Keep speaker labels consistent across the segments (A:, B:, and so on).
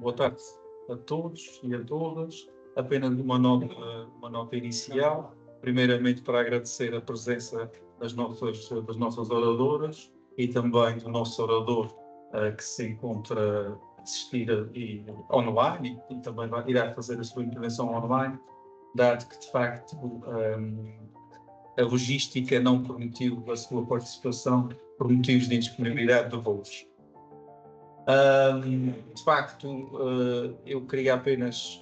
A: boa tarde a todos e a todas. Apenas uma nota inicial. Primeiramente, para agradecer a presença das nossas oradoras e também do nosso orador que se encontra a assistir online e também irá fazer a sua intervenção online, dado que, de facto, a logística não permitiu a sua participação por motivos de indisponibilidade de voos. De facto, eu queria apenas,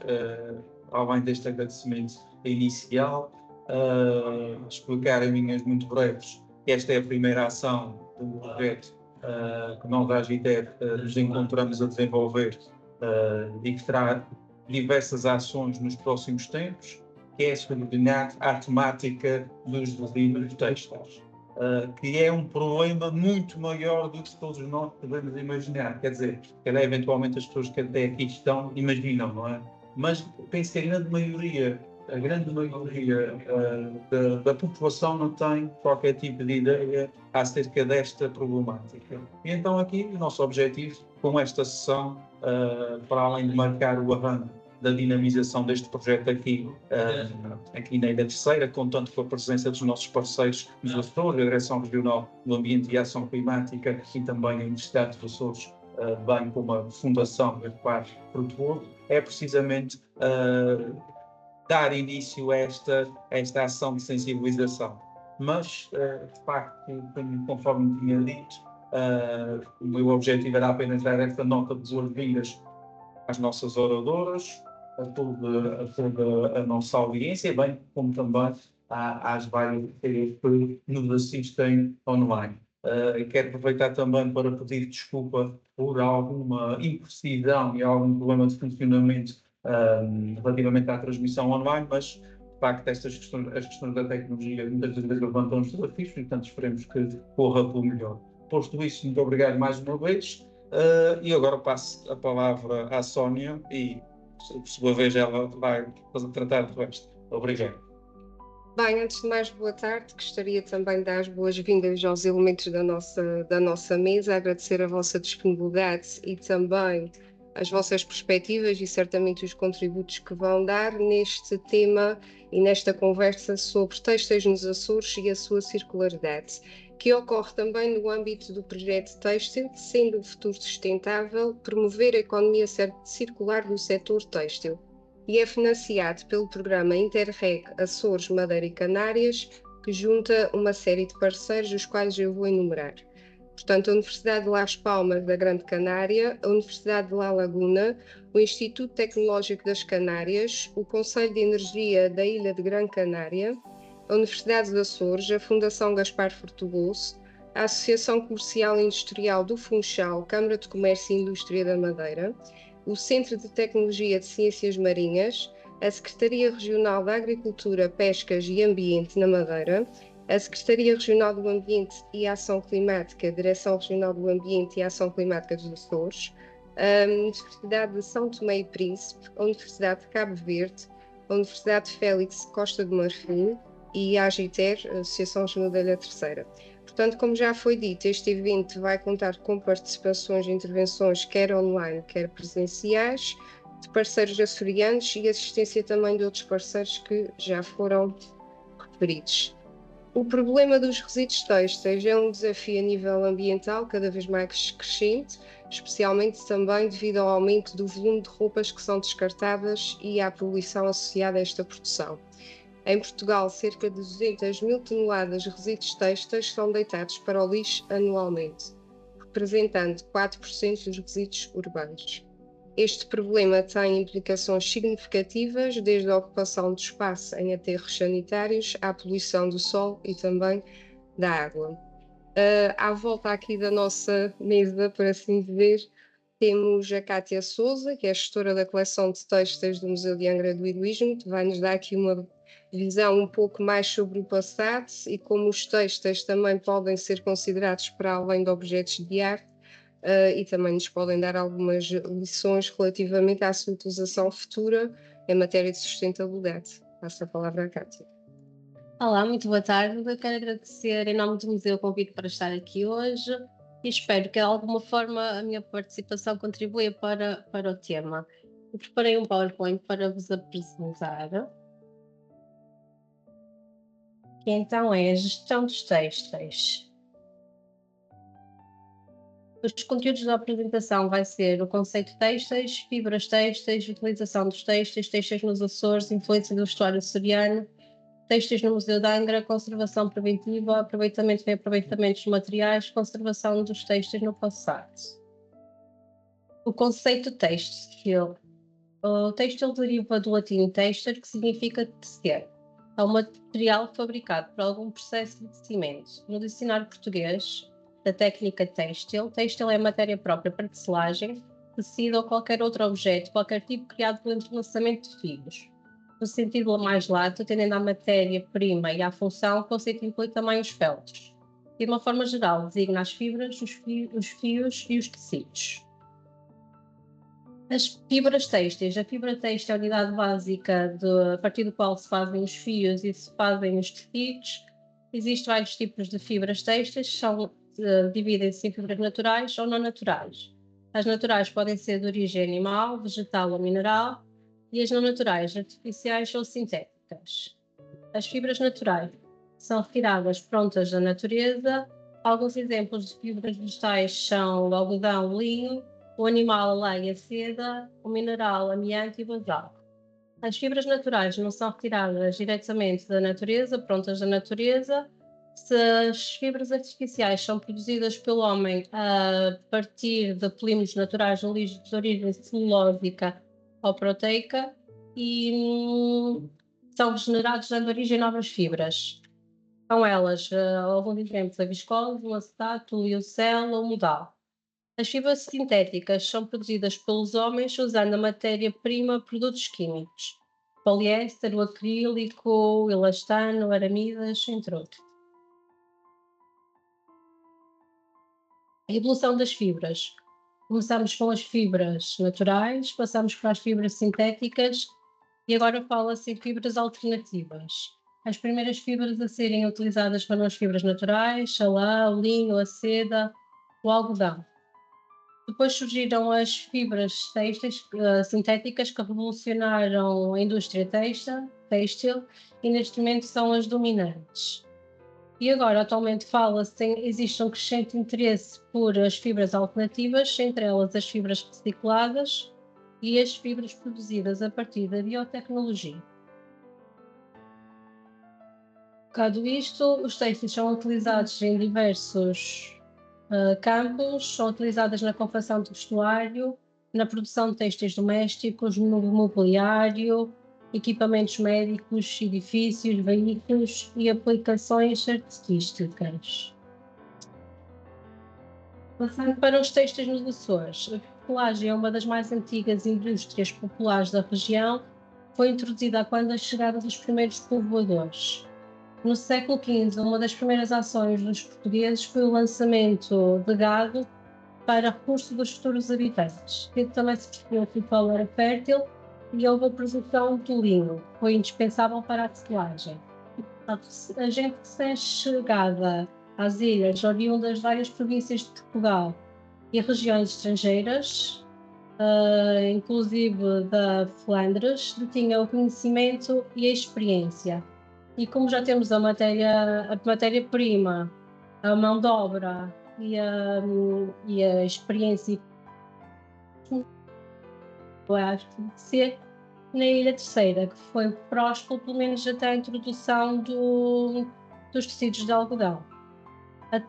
A: além deste agradecimento inicial, explicar em linhas muito breves que esta é a primeira ação do projeto que nós da Agiter nos encontramos a desenvolver e que terá diversas ações nos próximos tempos, que é subordinado à temática dos resíduos têxteis. Que é um problema muito maior do que todos nós podemos imaginar. Quer dizer, eventualmente as pessoas que até aqui estão imaginam, não é? Mas penso que a grande maioria da população não tem qualquer tipo de ideia acerca desta problemática. E então aqui o nosso objetivo com esta sessão, para além de marcar o arranque da dinamização deste projeto aqui na Ilha Terceira, contando com a presença dos nossos parceiros nos Açores, a Direção Regional do Ambiente e Ação Climática e também a Universidade dos Açores, bem como a Fundação Eduardo Frutuoso, é precisamente dar início a esta ação de sensibilização. Mas, de facto, conforme tinha dito, o meu objetivo era apenas dar esta nota de boas-vindas às nossas oradoras, a toda a nossa audiência, bem como também às várias pessoas que nos assistem online. Quero aproveitar também para pedir desculpa por alguma imprecisão e algum problema de funcionamento relativamente à transmissão online, mas de facto as questões da tecnologia muitas vezes levantam os desafios e portanto esperemos que corra pelo melhor. Posto isso, muito obrigado mais uma vez. E agora passo a palavra à Sónia e, por sua vez, ela vai tratar do resto. Obrigado.
B: Bem, antes de mais, boa tarde. Gostaria também de dar as boas-vindas aos elementos da nossa mesa, agradecer a vossa disponibilidade e também as vossas perspectivas e certamente os contributos que vão dar neste tema e nesta conversa sobre têxteis nos Açores e a sua circularidade, que ocorre também no âmbito do projeto têxtil, sendo o futuro sustentável, promover a economia circular do setor têxtil, e é financiado pelo programa Interreg Açores, Madeira e Canárias, que junta uma série de parceiros, os quais eu vou enumerar. Portanto, a Universidade de Las Palmas da Grande Canária, a Universidade de La Laguna, o Instituto Tecnológico das Canárias, o Conselho de Energia da Ilha de Gran Canária, a Universidade dos Açores, a Fundação Gaspar Frutuoso, a Associação Comercial e Industrial do Funchal, Câmara de Comércio e Indústria da Madeira, o Centro de Tecnologia de Ciências Marinhas, a Secretaria Regional da Agricultura, Pescas e Ambiente na Madeira, a Secretaria Regional do Ambiente e Ação Climática, Direção Regional do Ambiente e Ação Climática dos Açores, a Universidade de São Tomé e Príncipe, a Universidade de Cabo Verde, a Universidade de Félix Costa do Marfim e a Agiter, a Associação Regional da Ilha Terceira. Portanto, como já foi dito, este evento vai contar com participações e intervenções quer online, quer presenciais, de parceiros açorianos e assistência também de outros parceiros que já foram referidos. O problema dos resíduos têxteis é um desafio a nível ambiental cada vez mais crescente, especialmente também devido ao aumento do volume de roupas que são descartadas e à poluição associada a esta produção. Em Portugal, cerca de 200 mil toneladas de resíduos têxteis são deitados para o lixo anualmente, representando 4% dos resíduos urbanos. Este problema tem implicações significativas, desde a ocupação do espaço em aterros sanitários, à poluição do solo e também da água. À volta aqui da nossa mesa, por assim dizer, temos a Cátia Souza, que é gestora da coleção de têxteis do Museu de Angra do Heroísmo, que vai nos dar aqui uma visão um pouco mais sobre o passado e como os têxteis também podem ser considerados para além de objetos de arte, e também nos podem dar algumas lições relativamente à sua utilização futura em matéria de sustentabilidade. Passo a palavra à Cátia.
C: Olá, muito boa tarde. Eu quero agradecer em nome do Museu o convite para estar aqui hoje. e espero que de alguma forma a minha participação contribua para o tema. Eu preparei um PowerPoint para vos apresentar, que então é a gestão dos têxteis. Os conteúdos da apresentação vai ser o conceito de têxteis, fibras têxteis, utilização dos têxteis, têxteis nos Açores, influência do vestuário açoriano, têxteis no Museu de Angra, conservação preventiva, aproveitamento e reaproveitamento dos materiais, conservação dos têxteis no passado. O conceito têxtil. O têxtil deriva do latim têxter, que significa tecer. É um material fabricado por algum processo de tecimento. No dicionário português da técnica têxtil é matéria própria para tecelagem, tecido ou qualquer outro objeto, qualquer tipo criado pelo entrelaçamento de fios. No sentido mais lato, tendendo à matéria-prima e à função, o conceito inclui também os feltros. De uma forma geral, designa as fibras, os fios e os tecidos. As fibras têxteis. A fibra têxtil é a unidade básica a partir do qual se fazem os fios e se fazem os tecidos. Existem vários tipos de fibras têxteis, dividem-se em fibras naturais ou não naturais. As naturais podem ser de origem animal, vegetal ou mineral, e as não naturais, artificiais ou sintéticas. As fibras naturais são retiradas prontas da natureza. Alguns exemplos de fibras vegetais são o algodão, o linho, o animal, a lã e a seda, o mineral, amianto e basalto. As fibras naturais não são retiradas diretamente da natureza, prontas da natureza. Se as fibras artificiais são produzidas pelo homem a partir de polímeros naturais de origem celulósica ou proteica e são regenerados dando origem a novas fibras. São elas, alguns exemplos, a viscose, o acetato, o iocel ou o modal. As fibras sintéticas são produzidas pelos homens usando a matéria-prima produtos químicos, poliéster, o acrílico, o elastano, aramidas, entre outros. A evolução das fibras. Começamos com as fibras naturais, passamos para as fibras sintéticas e agora fala-se em fibras alternativas. As primeiras fibras a serem utilizadas foram as fibras naturais, a lã, o linho, a seda, o algodão. Depois surgiram as fibras têxteis sintéticas que revolucionaram a indústria têxtil e neste momento são as dominantes. E agora, atualmente, fala-se existe um crescente interesse por as fibras alternativas, entre elas as fibras recicladas e as fibras produzidas a partir da biotecnologia. Dado isto, os têxteis são utilizados em diversos campos, são utilizadas na confecção de vestuário, na produção de têxteis domésticos, no mobiliário, equipamentos médicos, edifícios, veículos e aplicações artísticas. Passando para os têxteis nos Açores, a tecelagem é uma das mais antigas indústrias populares da região, foi introduzida quando a chegada dos primeiros povoadores. No século XV, uma das primeiras ações dos portugueses foi o lançamento de gado para recurso dos futuros habitantes. E também se percebeu que o solo era fértil e houve a produção do linho, que foi indispensável para a tecelagem. A gente recém-chegada às ilhas, oriundas de várias províncias de Portugal e regiões estrangeiras, inclusive da Flandres, detinha o conhecimento e a experiência. E como já temos a matéria-prima, a mão de obra e a experiência, eu acho que de ser na Ilha Terceira, que foi próspero pelo menos até a introdução dos tecidos de algodão. A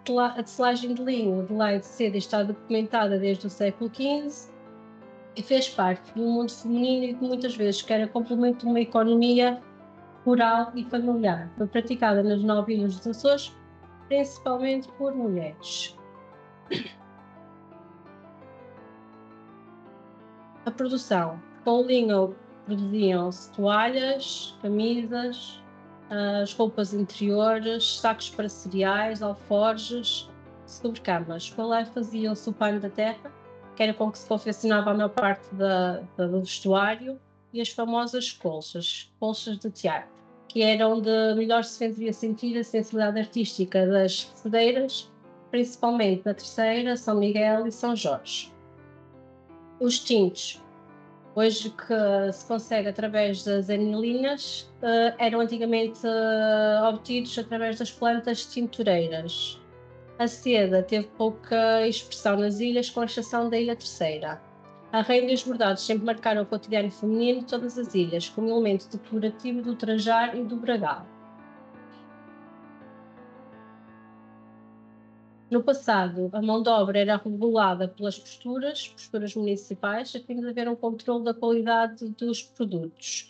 C: tecelagem de linho, de lã e de seda está documentada desde o século XV e fez parte do mundo feminino e que muitas vezes que era complemento de uma economia rural e familiar. Foi praticada nas 9 ilhas dos Açores, principalmente por mulheres. A produção. Com o linho produziam-se toalhas, camisas, as roupas interiores, sacos para cereais, alforjes, sobrecamas. Com a lã fazia-se o pano da terra, que era com que se confeccionava a maior parte do vestuário, e as famosas colchas de tear, que era onde melhor se fazia sentir a sensibilidade artística das tecedeiras principalmente na Terceira, São Miguel e São Jorge. Os tintos, hoje que se consegue através das anilinas, eram antigamente obtidos através das plantas tintureiras. A seda teve pouca expressão nas ilhas, com exceção da Ilha Terceira. A renda e os bordados sempre marcaram o cotidiano feminino de todas as ilhas, como elemento decorativo do trajar e do bragal. No passado, a mão de obra era regulada pelas posturas municipais, a fim de haver um controle da qualidade dos produtos.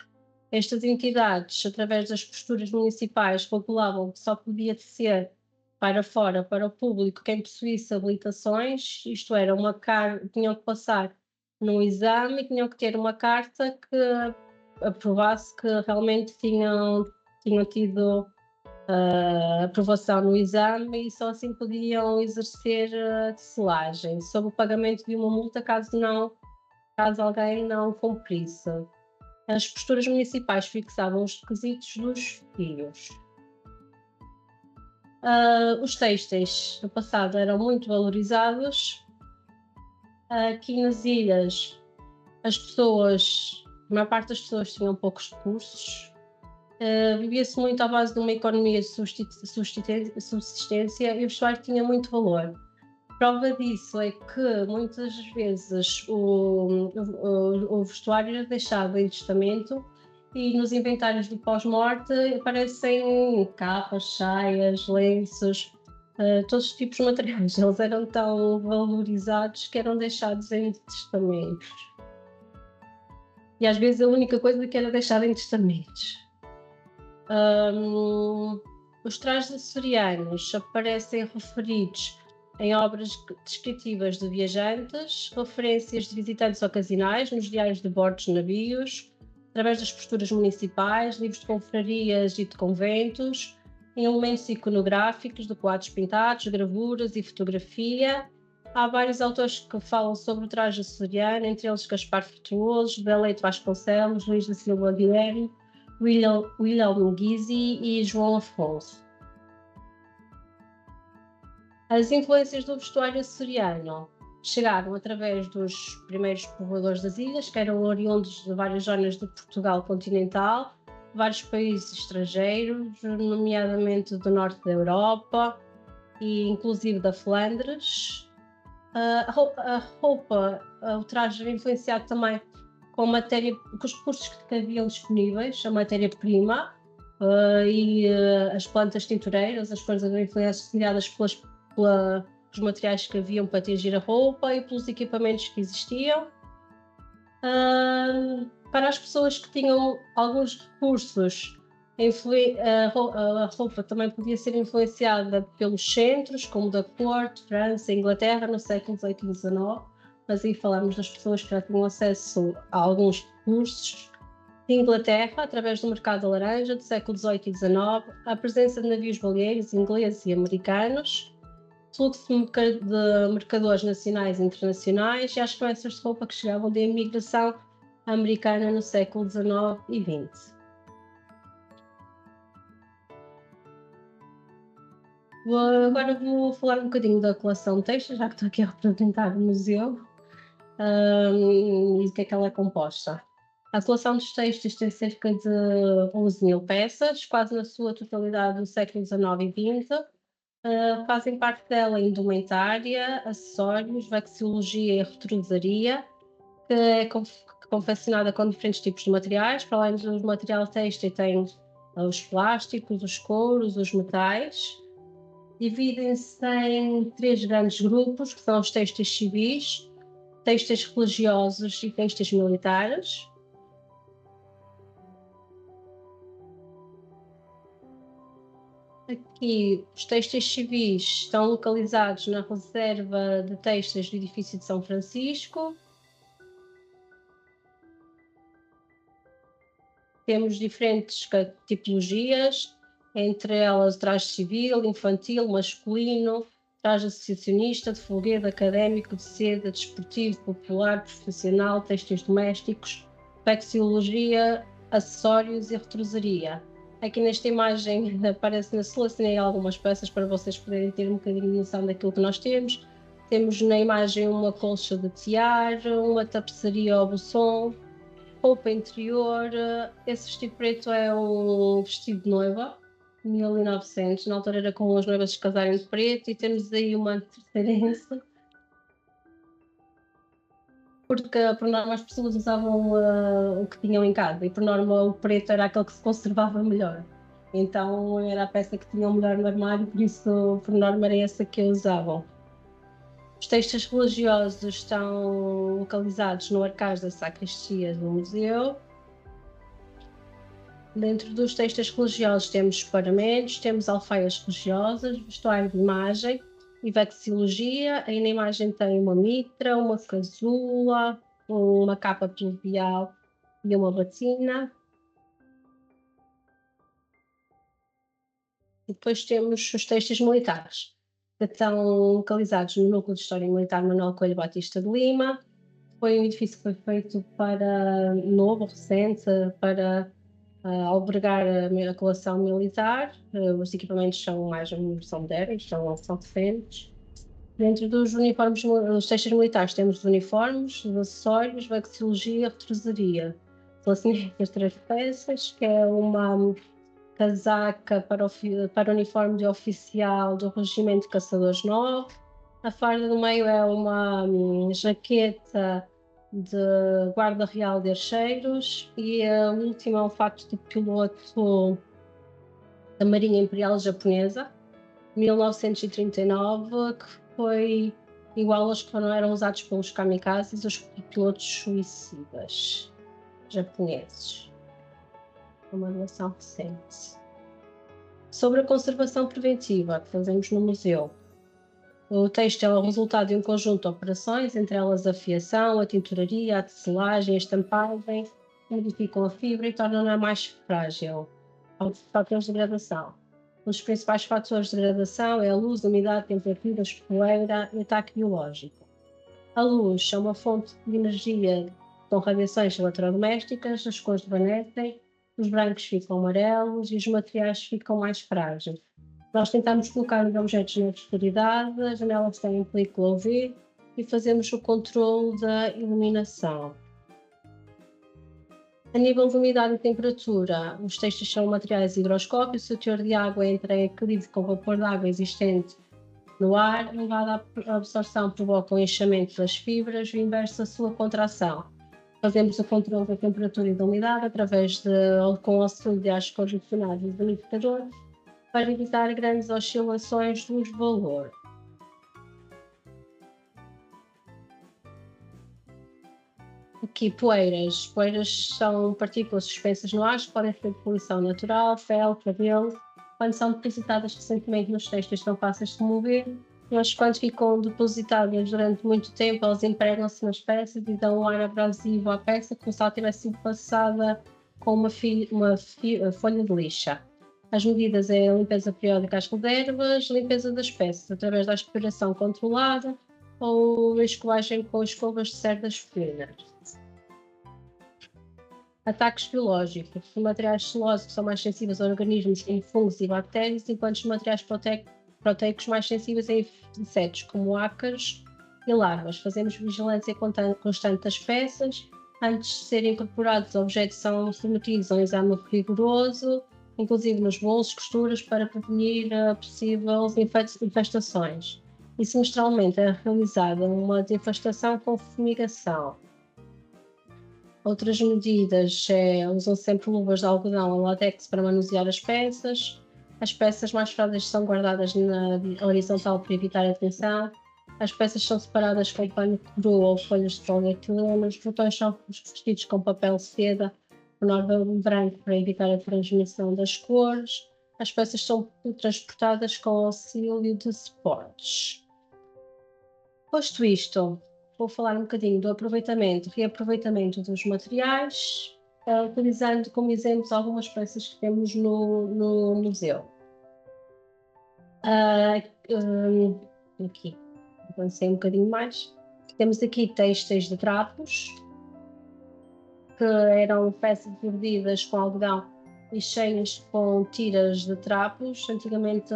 C: Estas entidades, através das posturas municipais, regulavam que só podia tecer para fora, para o público, quem possuísse habilitações, isto era, tinham que passar num exame e tinham que ter uma carta que aprovasse que realmente tinham tido aprovação no exame e só assim podiam exercer a tecelagem, sob o pagamento de uma multa caso alguém não cumprisse. As posturas municipais fixavam os requisitos dos fios. Os têxteis no passado eram muito valorizados. Aqui nas ilhas, a maior parte das pessoas tinham poucos recursos. Vivia-se muito à base de uma economia de subsistência e o vestuário tinha muito valor. Prova disso é que muitas vezes o vestuário era deixado em testamento e nos inventários do pós-morte aparecem capas, saias, lenços, todos os tipos de materiais. Eles eram tão valorizados que eram deixados em testamentos. E às vezes a única coisa que era deixada em testamentos. Os trajes açorianos aparecem referidos em obras descritivas de viajantes, referências de visitantes ocasionais nos diários de bordo dos navios, através das posturas municipais, livros de confrarias e de conventos, em elementos iconográficos de quadros pintados, gravuras e fotografia. Há vários autores que falam sobre o traje açoriano, entre eles Gaspar Frutuoso, Beleito Vasconcelos, Luís da Silva Guilherme, Wilhelm Guizzi e João Afonso. As influências do vestuário açoriano chegaram através dos primeiros povoadores das ilhas, que eram oriundos de várias zonas de Portugal continental, vários países estrangeiros, nomeadamente do norte da Europa e inclusive da Flandres. O traje era influenciado também com os recursos que haviam disponíveis, a matéria-prima e as plantas tintureiras, as coisas eram influenciadas pelos materiais que haviam para tingir a roupa e pelos equipamentos que existiam. Para as pessoas que tinham alguns recursos, a roupa também podia ser influenciada pelos centros, como da corte, França e Inglaterra, no século XVIII e XIX, mas aí falamos das pessoas que já tinham acesso a alguns recursos. De Inglaterra, através do mercado da laranja do século XVIII e XIX, a presença de navios baleeiros ingleses e americanos, fluxo de mercadores nacionais e internacionais e as remessas de roupa que chegavam da imigração americana no século XIX e XX. Agora vou falar um bocadinho da coleção de textos, já que estou aqui a representar o museu e do que é que ela é composta. A coleção dos textos tem cerca de 11.000 peças, quase na sua totalidade do século XIX e XX. Fazem parte dela indumentária, acessórios, vexilologia e retrosaria, que é confeccionada com diferentes tipos de materiais. Para além do material têxtil, tem os plásticos, os couros, os metais. Dividem-se em 3 grandes grupos, que são os têxteis civis, têxteis religiosos e têxteis militares. Aqui, os têxteis civis estão localizados na reserva de têxteis do edifício de São Francisco. Temos diferentes tipologias, entre elas traje civil, infantil, masculino, traje associacionista, de folguedo, académico, de seda, desportivo, popular, profissional, têxteis domésticos, vexilologia, acessórios e retrosaria. Aqui nesta imagem aparece, selecionei algumas peças para vocês poderem ter um bocadinho de noção daquilo que nós temos. Temos na imagem uma colcha de tiar, uma tapeçaria ao buçom, roupa interior. Esse vestido preto é um vestido de noiva, 1900, na altura era com as noivas se casarem de preto, e temos aí uma terceira herança, porque por norma as pessoas usavam o que tinham em casa, e por norma o preto era aquele que se conservava melhor. Então era a peça que tinham melhor no armário, por isso por norma era essa que usavam. Os textos religiosos estão localizados no arcais da sacristia do museu. Dentro dos textos religiosos temos paramentos, temos alfaias religiosas, vestuário de imagem e vexiologia. Aí na imagem tem uma mitra, uma casula, uma capa pluvial e uma batina. E depois temos os textos militares, que estão localizados no Núcleo de História Militar Manuel Coelho Batista de Lima. Foi um edifício que foi feito para novo, recente, para albergar a coleção militar. Os equipamentos são modernos, são recentes. Dentro dos uniformes, dos textos militares, temos os uniformes, os acessórios, vexiologia, retrosaria. Selecionei as 3 peças, que é uma casaca para o uniforme de oficial do Regimento de Caçadores 9. A farda do meio é uma jaqueta de Guarda Real de Archeiros, e a última é um fato de piloto da Marinha Imperial Japonesa, 1939, que foi igual aos que eram usados pelos kamikazes, os pilotos suicidas japoneses. Uma doação recente. Sobre a conservação preventiva que fazemos no museu. O texto é o resultado de um conjunto de operações, entre elas a fiação, a tinturaria, a tecelagem, a estampagem, que modificam a fibra e tornam-na mais frágil aos fatores de degradação. Um dos principais fatores de degradação é a luz, a umidade, a temperatura, a poeira e o ataque biológico. A luz é uma fonte de energia com radiações eletrodomésticas, as cores desvanecem, os brancos ficam amarelos e os materiais ficam mais frágeis. Nós tentamos colocar os objetos na obscuridade, as janelas têm película UV e fazemos o controle da iluminação. A nível de umidade e temperatura, os textos são materiais higroscópicos, se o teor de água entra em equilíbrio com o vapor de água existente no ar, elevada a absorção provoca o enchamento das fibras e o inverso a sua contração. Fazemos o controle da temperatura e da umidade com o auxílio de ares condicionados e umidificadores, para evitar grandes oscilações dos valores. Aqui, poeiras. Poeiras são partículas suspensas no ar que podem ser de poluição natural, pele, cabelo. Quando são depositadas recentemente nos textos, são fáceis de remover, mas quando ficam depositadas durante muito tempo, elas empregam-se nas peças e dão um ar abrasivo à peça, como se ela tivesse sido passada com uma folha de lixa. As medidas é a limpeza periódica às reservas, limpeza das peças através da aspiração controlada ou escovagem com escovas de cerdas finas. Ataques biológicos. Os materiais celulose são mais sensíveis a organismos como fungos e bactérias, enquanto os materiais proteicos mais sensíveis a insetos como ácaros e larvas. Fazemos vigilância constante das peças. Antes de serem incorporados, os objetos são submetidos a um exame rigoroso, inclusive nos bolsos, costuras, para prevenir possíveis infestações. E semestralmente é realizada uma desinfestação com fumigação. Outras medidas usam sempre luvas de algodão ou látex para manusear as peças. As peças mais frágeis são guardadas na horizontal para evitar a tensão. As peças são separadas com pano cru ou folhas de polietileno. Os botões são revestidos com papel seda, por norma branco, para evitar a transmissão das cores. As peças são transportadas com auxílio de suportes. Posto isto, vou falar um bocadinho do aproveitamento e reaproveitamento dos materiais, utilizando como exemplos algumas peças que temos no museu. Aqui, avancei um bocadinho mais. Temos aqui têxteis de trapos, que eram peças vendidas com algodão e cheias com tiras de trapos. Antigamente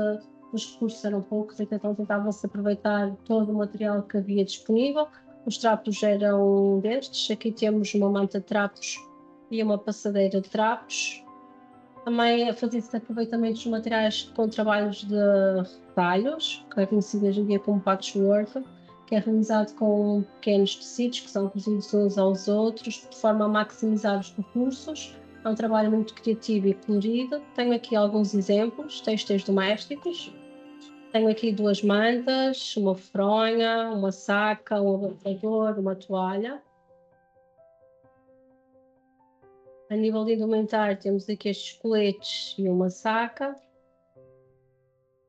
C: os recursos eram poucos, então tentava-se aproveitar todo o material que havia disponível. Os trapos eram destes. Aqui temos uma manta de trapos e uma passadeira de trapos. Também fazia-se aproveitamento dos materiais com trabalhos de retalhos, que é conhecido hoje em dia como patchwork, que é realizado com pequenos tecidos que são cozidos uns aos outros, de forma a maximizar os recursos. É um trabalho muito criativo e colorido. Tenho aqui alguns exemplos, têxteis domésticos. Tenho aqui 2 mantas, uma fronha, uma saca, um abafador, uma toalha. A nível de indumentário, temos aqui estes coletes e uma saca.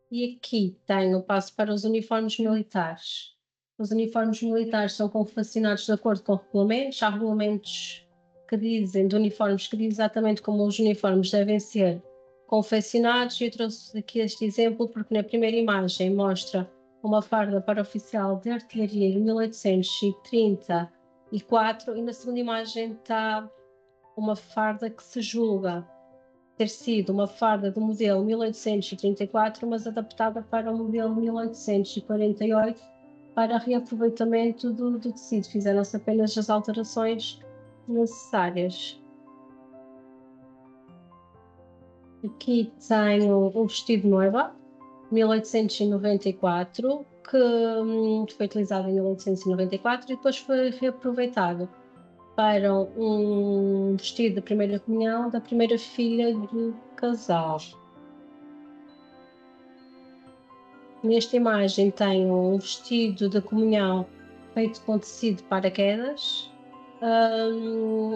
C: E aqui tenho, passo para os uniformes militares. Os uniformes militares são confeccionados de acordo com regulamentos. Há regulamentos que dizem, de uniformes, que dizem exatamente como os uniformes devem ser confeccionados. E eu trouxe aqui este exemplo porque na primeira imagem mostra uma farda para oficial de artilharia de 1834 e na segunda imagem está uma farda que se julga ter sido uma farda do modelo 1834, mas adaptada para o modelo 1848 para reaproveitamento do tecido. Fizeram-se apenas as alterações necessárias. Aqui tenho um vestido de noiva, 1894, que foi utilizado em 1894 e depois foi reaproveitado para um vestido de primeira comunhão da primeira filha do casal. Nesta imagem tenho um vestido de comunhão feito com tecido de paraquedas. O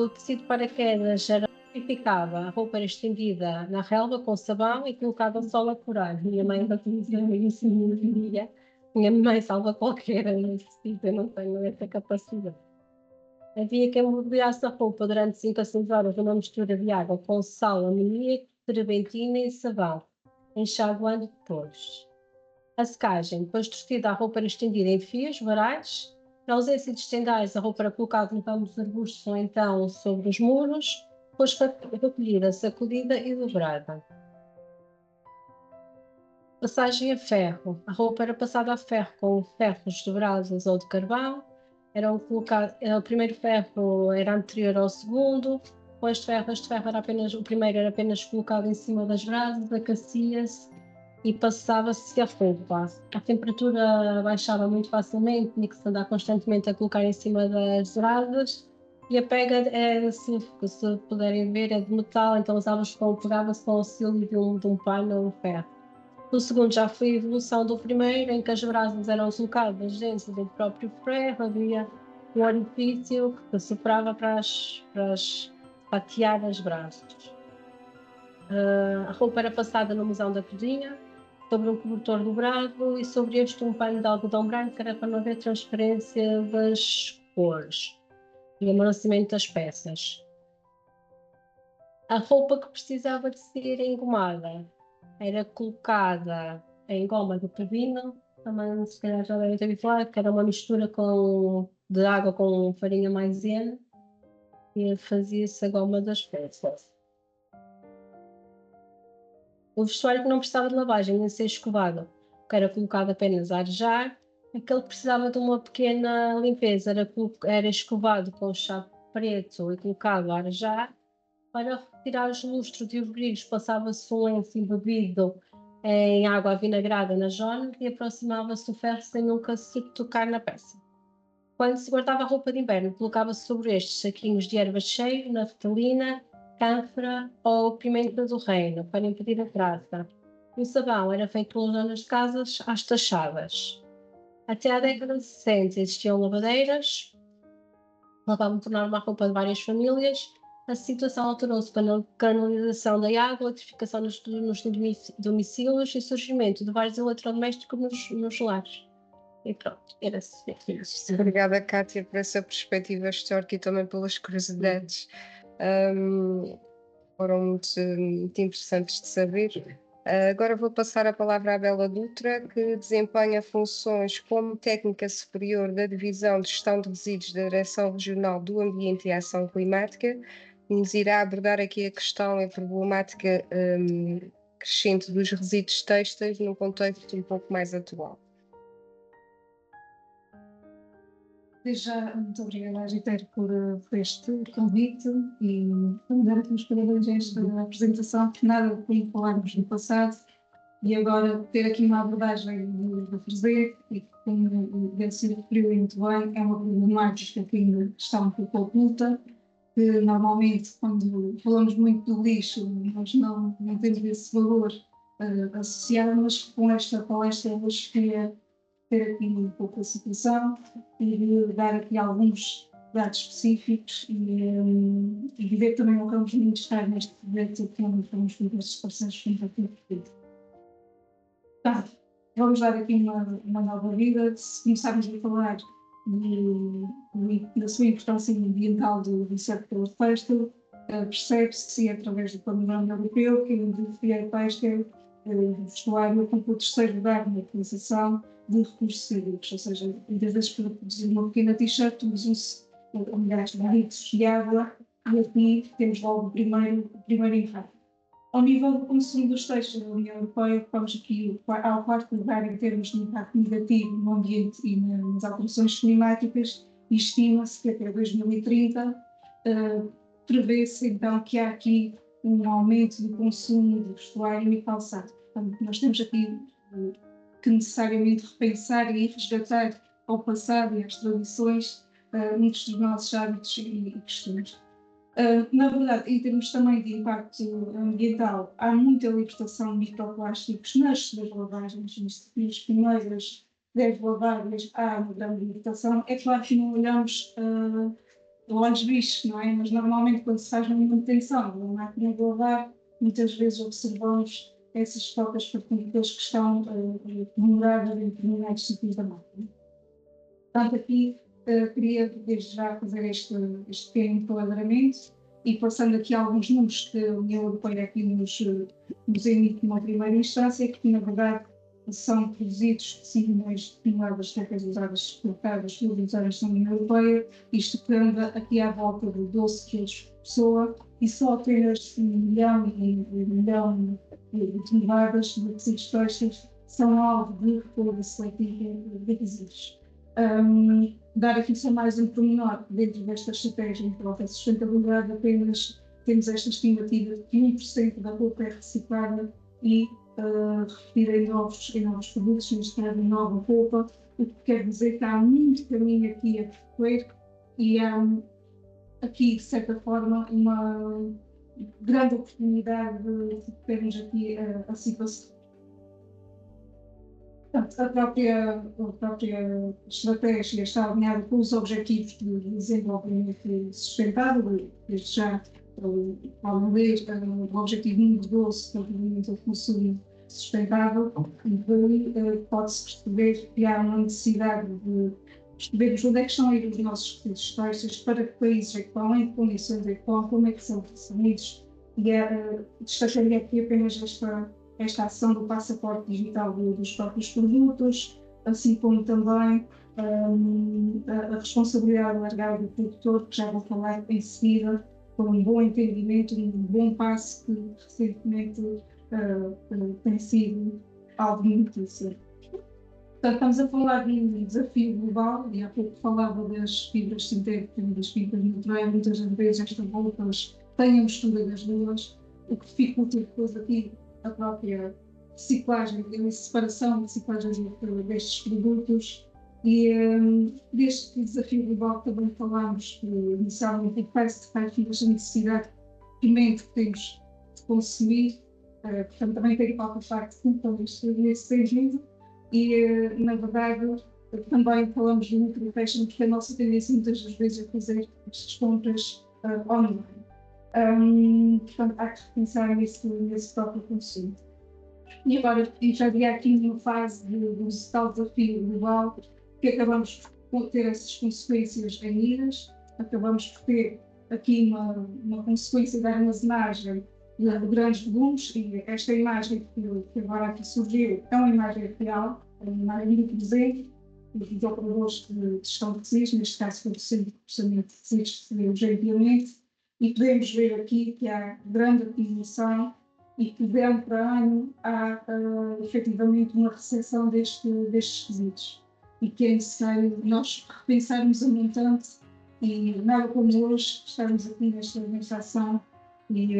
C: tecido de paraquedas era ficava, a roupa era estendida na relva com sabão e colocada só a corar. Minha mãe utilizou isso no dia. Minha mãe salva qualquer tecido, eu não tenho essa capacidade. Havia quem mergulhasse a roupa durante 5 a 6 horas numa mistura de água com sal, amoníaco, terpentina e sabão, enxaguando depois. A secagem, depois de vestida, a roupa era estendida em fios varais. Na ausência de estendais, a roupa era colocada em ramos de arbustos ou então sobre os muros, depois recolhida, sacudida e dobrada. Passagem a ferro. A roupa era passada a ferro com ferros de brasas ou de carvão. O primeiro ferro era anterior ao segundo. Com este ferro era apenas, o primeiro era apenas colocado em cima das brasas, aquecia-se e passava-se a roupa. A temperatura baixava muito facilmente, tinha que se andar constantemente a colocar em cima das brasas. E a pega, se puderem ver, é de metal, então pegava-se com o auxílio de um pano ou um ferro. O segundo já foi a evolução do primeiro, em que as brasas eram colocadas dentro do próprio ferro, havia um orifício que soprava para atear as brasas. A roupa era passada no mesão da cozinha, sobre um cobertor dobrado e sobre este um pano de algodão branco, que era para não haver transferência das cores e amadurecimento das peças. A roupa que precisava de ser engomada era colocada em goma de pepino, também se calhar já devem ter ouvido falar, que era uma mistura de água com farinha maisena e fazia-se a goma das peças. O vestuário que não precisava de lavagem nem ser escovado, que era colocado apenas a arejar, aquele que precisava de uma pequena limpeza era escovado com chá preto e colocado a arejar. Para retirar os lustros e os brilhos, passava-se um lenço embebido em água avinagrada na jona e aproximava-se o ferro sem nunca se tocar na peça. Quando se guardava a roupa de inverno, colocava-se sobre estes saquinhos de ervas de cheiro, naftalina, cânfora ou pimenta do reino, para impedir a traça. O sabão era feito pelas donas de casas às tachadas. Até à década de 60 existiam lavadeiras, lavavam por norma a roupa de várias famílias. A situação alterou-se com a canalização da água, eletrificação nos domicílios e surgimento de vários eletrodomésticos nos lares. E pronto, era assim.
B: Obrigada, Kátia, por essa perspectiva histórica e também pelas curiosidades. Foram muito interessantes de saber. Agora vou passar a palavra à Bela Dutra, que desempenha funções como técnica superior da Divisão de Gestão de Resíduos da Direção Regional do Ambiente e Ação Climática, nos irá abordar aqui a questão e a problemática crescente dos resíduos têxteis num contexto um pouco mais atual.
D: Desde já, muito obrigada, Agiter, por este convite e dar-te os parabéns a esta apresentação, que nada de falarmos do passado e agora ter aqui uma abordagem do Freser, e como o Delcio referiu muito bem, é uma problemática que ainda está um pouco oculta, que normalmente, quando falamos muito do lixo, nós não temos esse valor associado, mas com esta palestra eu queria ter aqui um pouco a situação e dar aqui alguns dados específicos e ver também o que vamos estar neste projeto que vamos ver estes parceiros que estão aqui. Portanto, vamos dar aqui uma nova vida. Se começarmos a falar da sua importância ambiental do setor têxtil, percebe-se que através do panorama europeu que a indústria têxtil do vestuário ocupa o terceiro lugar na utilização de recursos hídricos, ou seja, muitas vezes para produzir uma pequena t-shirt usam-se milhares de litros de água e aqui temos logo o primeiro impacto. Ao nível do consumo dos têxteis da União Europeia, ocupamos aqui ao quarto lugar em termos de impacto negativo no ambiente e nas alterações climáticas, e estima-se que até 2030 prevê-se então que há aqui um aumento do consumo de vestuário e calçado. Portanto, nós temos aqui que necessariamente repensar e resgatar ao passado e às tradições muitos dos nossos hábitos e costumes. Na verdade, em termos também de impacto ambiental, há muita libertação de microplásticos nas lavagens, nas primeiras 10 lavagens há uma grande libertação. É claro que não olhamos olhos bichos, não é? Mas normalmente quando se faz uma manutenção de uma máquina de lavar, muitas vezes observamos essas poucas partículas que estão demoradas em determinados sítios da máquina. Portanto, aqui queria desde já fazer este pequeno enquadramento e passando aqui alguns números que a União Europeia aqui nos emite numa primeira instância, que na verdade são produzidos 5 milhões de toneladas de roupas usadas exportadas todos os anos na União Europeia, isto que anda aqui à volta de 12 quilos por pessoa, e só apenas 1 milhão de toneladas de tecidos têxteis são alvo de recolha seletiva de resíduos. Dar aqui só mais um pormenor, dentro desta estratégia para a sustentabilidade, apenas temos esta estimativa de que 1% da roupa é reciclada e repetir em novos produtos, neste caso em nova roupa, o que quer dizer que há muito caminho aqui a percorrer e há aqui, de certa forma, uma grande oportunidade de termos aqui a situação. Portanto, a própria estratégia está alinhada com os objetivos de desenvolvimento sustentável, desde já, o objetivo número 12, relativamente ao consumo sustentável, e daí pode-se perceber que há uma necessidade de percebermos onde é que estão a ir os nossos recursos têxteis, para que países é que estão, em que condições é que estão, como é que são recebidos, e destacaria aqui apenas esta ação do passaporte digital dos próprios produtos, assim como também a responsabilidade alargada do produtor, que já vou falar em seguida, com um bom entendimento, um bom passo que recentemente tem sido algo de notícia. Portanto, estamos a falar de um desafio global, e há pouco falava das fibras sintéticas e das fibras naturais. Muitas vezes estas roupas têm a mistura das duas, o que dificulta depois aqui a própria reciclagem, a separação e reciclagem destes produtos. E deste desafio global também falámos inicialmente do fast fashion, desta necessidade premente que temos de consumir, portanto também tem qualquer parte de culpa nesse sentido. E, na verdade, também falamos do micro fashion, porque a nossa tendência muitas das vezes é fazer estas compras online. Portanto, há que pensar nesse próprio consumo. E agora, entraria aqui numa fase do tal desafio global, que acabamos por ter essas consequências em ilhas, acabamos por ter aqui uma consequência da armazenagem de grandes volumes, e esta imagem que agora aqui surgiu é uma imagem real, é uma imagem muito presente dos operadores de gestão de resíduos, neste caso foi o Centro de Processamento de Resíduos que recebeu urgentemente, e podemos ver aqui que há grande utilização e que de ano para ano há efetivamente uma recessão destes resíduos e que é necessário nós repensarmos a montante e nada como hoje estarmos aqui nesta ação e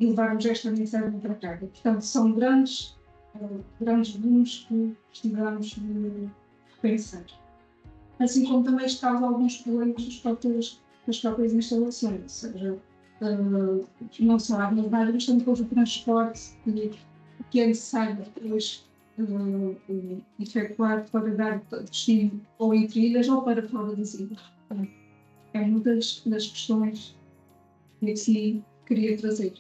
D: levarmos esta mensagem para cá. Portanto, são grandes volumes que precisamos de repensar. Assim como também causa alguns problemas nas próprias instalações, ou seja, não só a armazenagem, mas também depois o transporte que é necessário depois efetuar para dar destino ou entre ilhas ou para fora das ilhas. É uma das questões que aqui queria trazer.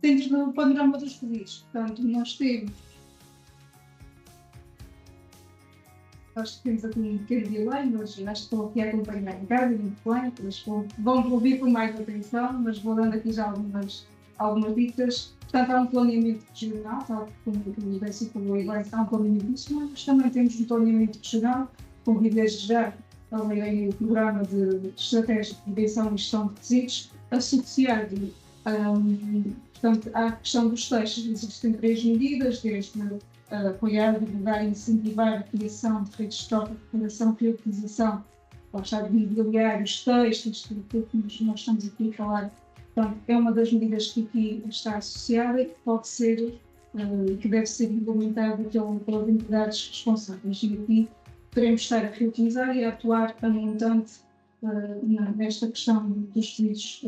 D: Dentro do panorama dos resíduos, portanto, nós temos aqui um pequeno delay, mas acho que estou aqui a acompanhar em casa, muito bem, mas vão ouvir com mais atenção, mas vou dando aqui já algumas dicas. Portanto, há um planeamento regional, tal como o Décio falou, e bem, há um planeamento nacional, mas também temos um planeamento regional, convido desde já a lerem o programa de estratégia de prevenção e gestão de resíduos, associado portanto, à questão dos textos. Existem 3 medidas, desde apoiar, divulgar e incentivar a criação de redes de troca, reparação e reutilização, de mobiliários, textos, tudo que nós estamos aqui a falar. Portanto, é uma das medidas que aqui está associada e que pode ser, que deve ser implementada pelas entidades responsáveis. E aqui poderemos estar a reutilizar e a atuar a montante nesta questão dos resíduos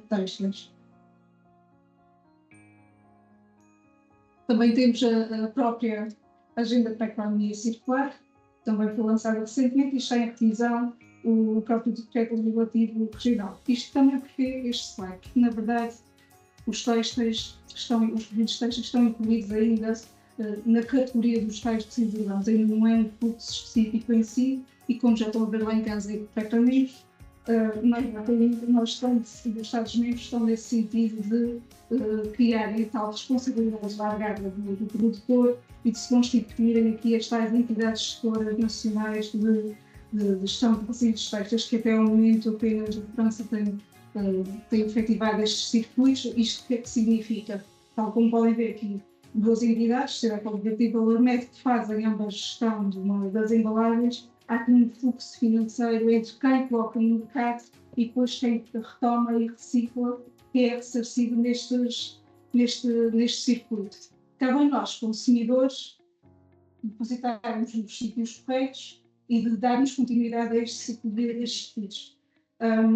D: têxteis. Também temos a própria Agenda para a Economia Circular, também foi lançada recentemente e está em revisão o próprio Decreto Legislativo Regional. Isto também porque este slide, porque na verdade os resíduos têxteis estão incluídos ainda na categoria dos tais tecidos urbanos, ainda não é um fluxo específico em si, e como já estão a ver lá em casa perfeitamente, nós estamos, os Estados-membros estão nesse sentido de criarem a tal responsabilidade largada do produtor e de se constituírem aqui as tais entidades gestoras nacionais de gestão de resíduos têxteis, que até ao momento apenas a França tem efetivado estes circuitos. Isto o que é que significa? Tal como podem ver aqui, 2 entidades, será que o Objetivo Valor Médio, que fazem ambas a gestão das embalagens. Há aqui um fluxo financeiro entre quem coloca no mercado e depois quem retoma e recicla, que é ressarcido neste circuito. Cabe a nós, consumidores, depositarmos nos sítios corretos e de darmos continuidade a este ciclo destes resíduos.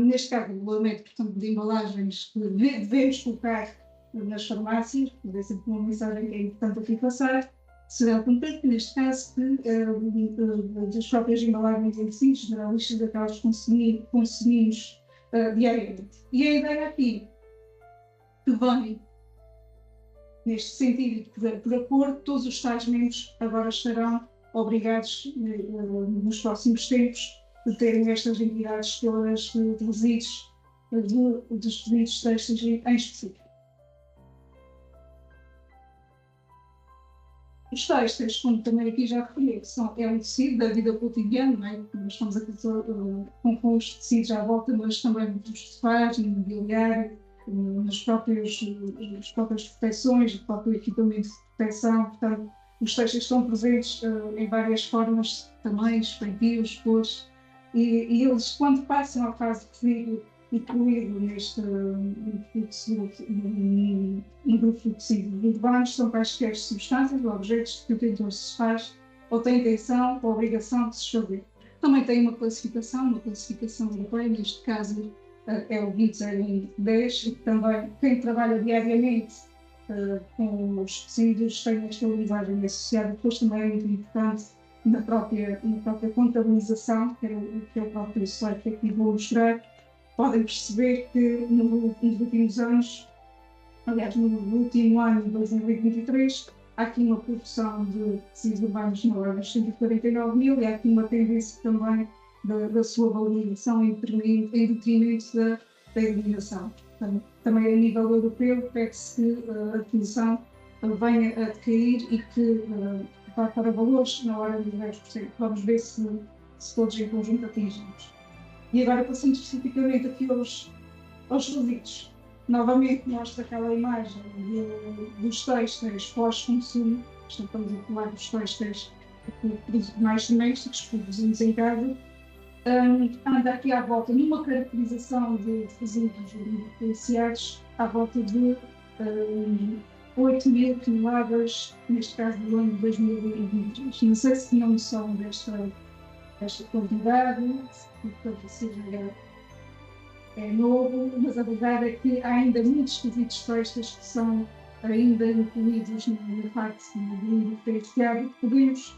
D: Neste caso, o regulamento, portanto, de embalagens que devemos colocar nas farmácias, é sempre uma mensagem que é importante aqui passar, será cumprido, neste caso, das próprias embalagens em si, generalistas daquelas que consumimos diariamente. E a ideia aqui, que vem neste sentido, por acordo, todos os Estados-membros agora estarão obrigados, nos próximos tempos, de terem estas entidades todas de resíduos, dos resíduos têxteis em específico. Os têxteis, como também aqui já referi, é um tecido da vida cotidiana, não é? Nós estamos aqui com os tecidos à volta, mas também nos sofás, no mobiliário, nas próprias proteções, no próprio equipamento de proteção. Portanto, os têxteis estão presentes em várias formas, tamanhos, feitios, cores, e eles, quando passam à fase de resíduo incluído neste grupo de resíduos urbanos, são quaisquer substâncias ou objetos que o detentor se faz ou tem intenção ou obrigação de se fazer. Também tem uma classificação europeia, neste caso é o 20010, e também quem trabalha diariamente com os resíduos tem esta linguagem associada. Depois também é muito importante na própria contabilização, que é o próprio slide que aqui vou mostrar. Podem perceber que nos últimos anos, aliás, no último ano de 2023, há aqui uma produção de resíduos urbanos na ordem de 149 mil e há aqui uma tendência também da sua valorização em detrimento da eliminação. Também a nível europeu, pede-se que a utilização venha a decair e que vá para valores na ordem de 10%. Vamos ver se todos em conjunto atingimos. E agora, passando especificamente aqui aos resíduos, novamente mostra aquela imagem dos têxteis pós-consumo. Estamos a falar dos têxteis mais domésticos, produzidos em casa. Anda aqui à volta, numa caracterização de resíduos diferenciados, à volta de 8.000 toneladas, neste caso do ano de 2023. Não sei se tinham noção desta quantidade, portanto, seja novo, mas a verdade é que há ainda muitos resíduos textos que são ainda incluídos na parte do diferenciado que podemos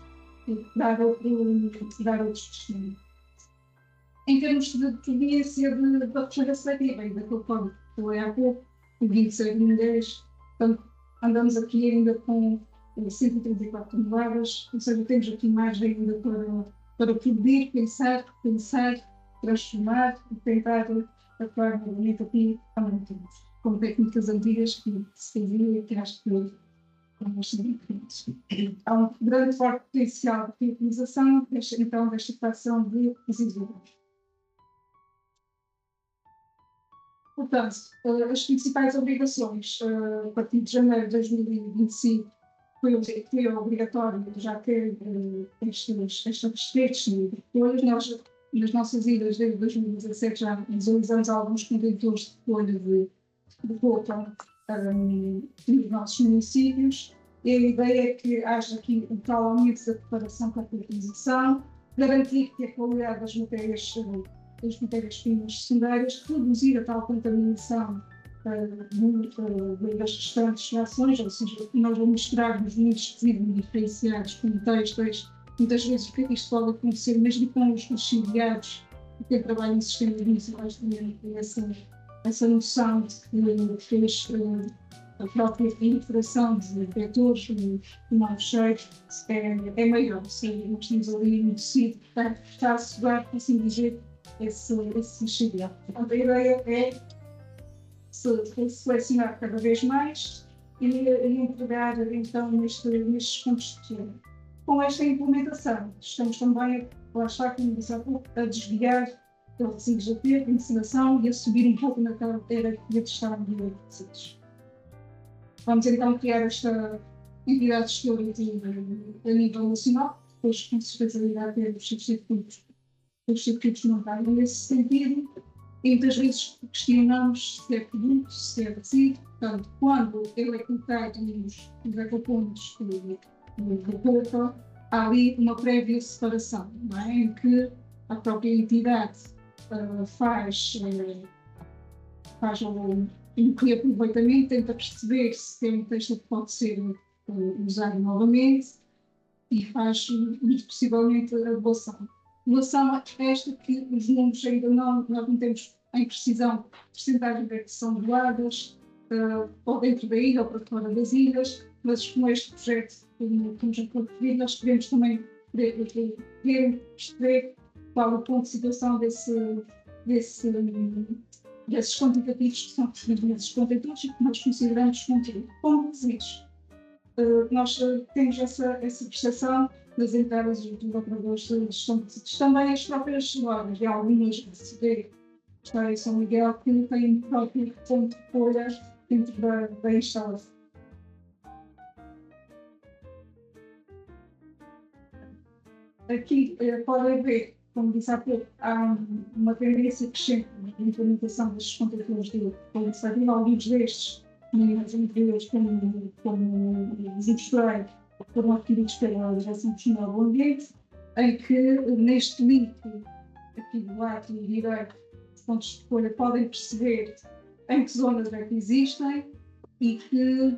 D: dar outros destinos. Em termos de tendência da recolha seletiva, ainda que eu falei há pouco, o 26 portanto, andamos aqui ainda com 134 toneladas, ou seja, temos aqui margem ainda para poder pensar, transformar e tentar atuar novamente aqui com técnicas antigas que se faziam e que acho que há um grande forte potencial de reutilização desta fração de resíduos. Portanto, as principais obrigações a partir de janeiro de 2025 foi obrigatório já ter estes restritos de recolhas. Nós, nas nossas ilhas, desde 2017, já visualizamos alguns contentores de recolha de roupa nos nossos municípios. E a ideia é que haja aqui um tal aumento da preparação para a reutilização, garantir que a qualidade das matérias-primas secundárias, reduzir a tal contaminação das restantes frações, ou seja, nós vamos misturarmos muitos resíduos diferenciados com têxteis. Muitas vezes, o que é que isto pode acontecer, mesmo com os filiados que trabalham em sistemas municipais, também têm essa noção de que a própria proliferação de vetores de novos cheiros é maior. Ou seja, nós temos ali um tecido que está a assegurar, por assim dizer, esse cheiro. A ideia é selecionar cada vez mais e entregar então nestes pontos de recolha. Com esta implementação, estamos também, lá está, como disse há pouco, a desviar os resíduos de aterro, de incineração e a subir um pouco na carteira de gestão de resíduos. Vamos então criar esta entidade gestora a nível nacional, depois com certeza irá ter os circuitos montados nesse sentido. E muitas vezes questionamos se é produto, se é resíduo. Portanto, quando ele é colocado nos ecopontos da roupa, há ali uma prévia separação, não é? Em que a própria entidade faz um reaproveitamento, tenta perceber se tem um texto que pode ser usado novamente e faz, muito possivelmente, a doação. Doação esta que os números ainda nós não temos em precisão percentagem de que são doadas, ou dentro da ilha ou para fora das ilhas, mas com este projeto, como já foi referido, nós queremos também perceber qual o ponto de situação desses quantitativos que são recebidos nesses contentores e que nós consideramos como resíduos. Nós temos essa percepção das entradas dos operadores de gestão de resíduos. Também as próprias lojas, e algumas que está em São Miguel, que têm o próprio ponto de recolha dentro da instalação. Aqui podem ver, como disse há pouco, há uma tendência crescente de implementação destes contentores de recolha seletiva. Alguns destes, nas anteriores, como os industriais, foram adquiridos pela Direção Nacional do Ambiente, em que neste link, aqui do lado direito, os pontos de recolha podem perceber em que zonas é que existem e que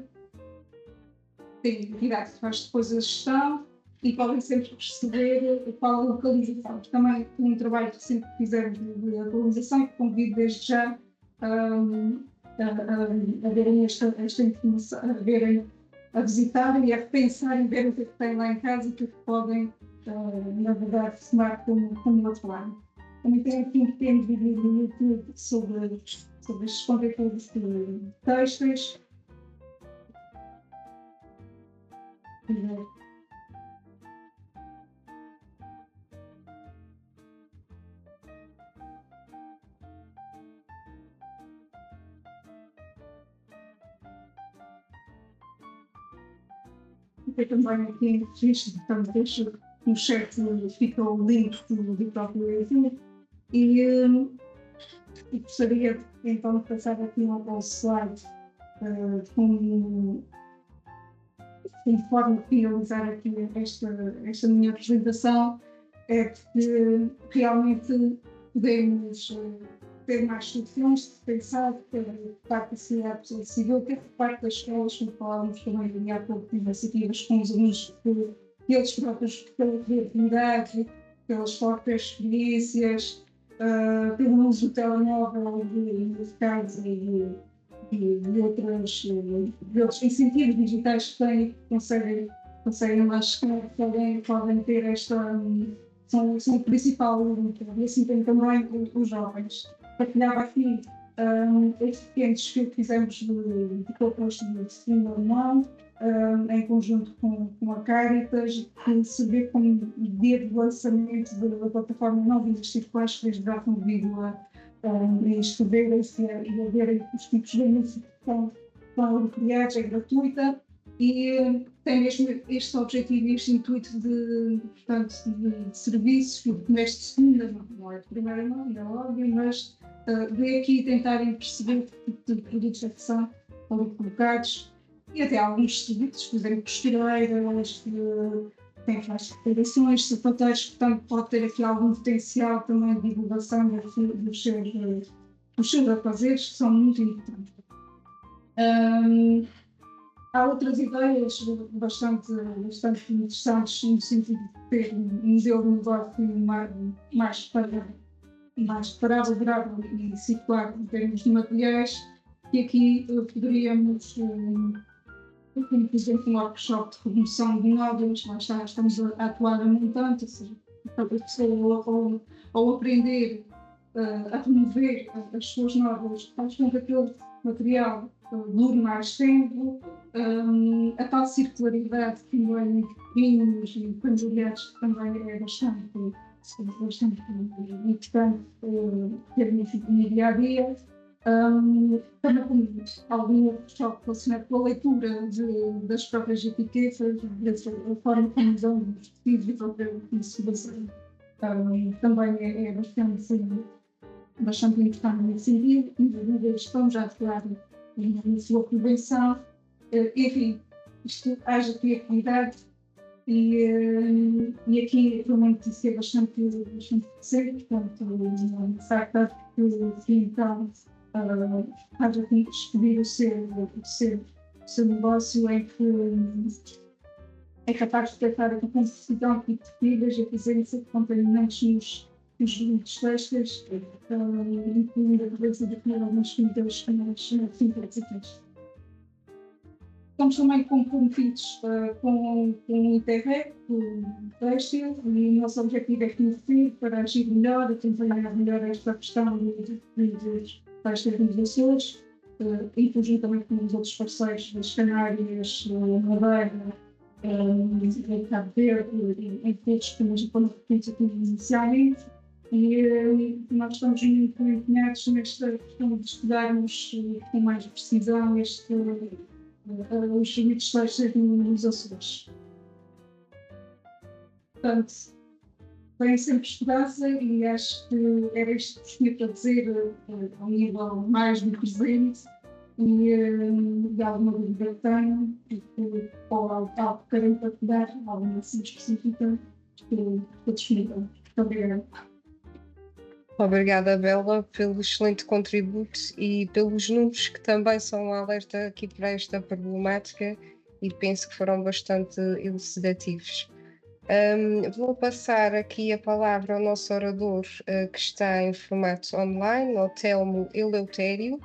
D: tem entidade que faz depois a gestão e podem sempre perceber qual a localização. Também um trabalho recente que fizemos de atualização e que convido desde já a verem esta informação, a visitarem e a repensarem, ver o que é que têm lá em casa e o que é que podem, na verdade, tomar como outro lado. Também tem aqui um pequeno vídeo no YouTube sobre estes contentores de têxteis. foi também aqui registro, portanto, deixo no chat, fica o link do próprio evento. E gostaria então de passar aqui ao slide conforme finalizar aqui esta minha apresentação, é que realmente podemos ter mais soluções de pensar por parte da sociedade civil, ter por parte das escolas, como falávamos também há pouco de iniciativas com os alunos, eles próprios pela criatividade, pelas próprias experiências, pelo uso do telemóvel, de casos e de outros incentivos digitais que têm, conseguem lá chegar, podem ter esta. São o principal luta. E assim tem também os jovens. Partilhava aqui este pequeno desfile que fizemos de composto de ensino normal, em conjunto com a Caritas, que se vê como dia de lançamento da plataforma Não Vidas Circulares, que já convido a inscreverem-se e a verem os tipos de anúncios que estão criados, é gratuita e tem mesmo este objetivo e este intuito de serviços que neste segunda, não é de primeira mão, ainda é óbvio, mas de aqui tentarem perceber que tipo de produtos é que são ali colocados e até alguns serviços, por exemplo, costureiras, tem várias reparações, sapateiros, portanto pode ter aqui algum potencial também de divulgação dos seus afazeres, que são muito importantes. Há outras ideias bastante interessantes no sentido de ter um modelo de negócio mais parável, durável e circular em termos de materiais, e aqui poderíamos, por exemplo, um workshop de remoção de módulos, lá estamos a atuar a montante, ou seja, a pessoa ao aprender a remover as suas nódulas, faz com que aquele material dure mais tempo, a tal circularidade que também pequenos e familiares também é bastante importante termos no dia a dia. Também com algum workshop relacionado com a leitura das próprias etiquetas, da forma como usam os tecidos e a própria conservação. Também é bastante importante nesse sentido. Eles estão já a atuar na sua prevenção. Enfim, isto haja criatividade e aqui realmente isso é bastante recente, portanto, uma startup que então haja que descobrir o seu negócio em que é capaz de tratar a composição de tecidos e a presença de contaminantes nos produtos têxteis, incluindo a presença de alguns químicos sintéticos. Estamos também comprometidos com o Interreg, com o têxtil, e o nosso objetivo é conhecer para agir melhor, acompanhar melhor esta questão das tecnologias, em conjunto também com os outros parceiros das Canárias, Madeira, Cabo Verde, em todos que nos competentes aqui inicialmente. E nós estamos muito empenhados nesta questão de estudarmos com mais precisão os limites têxteis nos Açores. Portanto, vem sempre estudar-se e acho que era isto que tinha para dizer ao nível mais do presente e alguma dúvida que tenham ou algo que querem partilhar, alguma assim específica, estou disponível. Muito obrigada.
B: Obrigada, Bela, pelo excelente contributo e pelos números que também são um alerta aqui para esta problemática e penso que foram bastante elucidativos. Vou passar aqui a palavra ao nosso orador que está em formato online, ao Telmo Eleutério,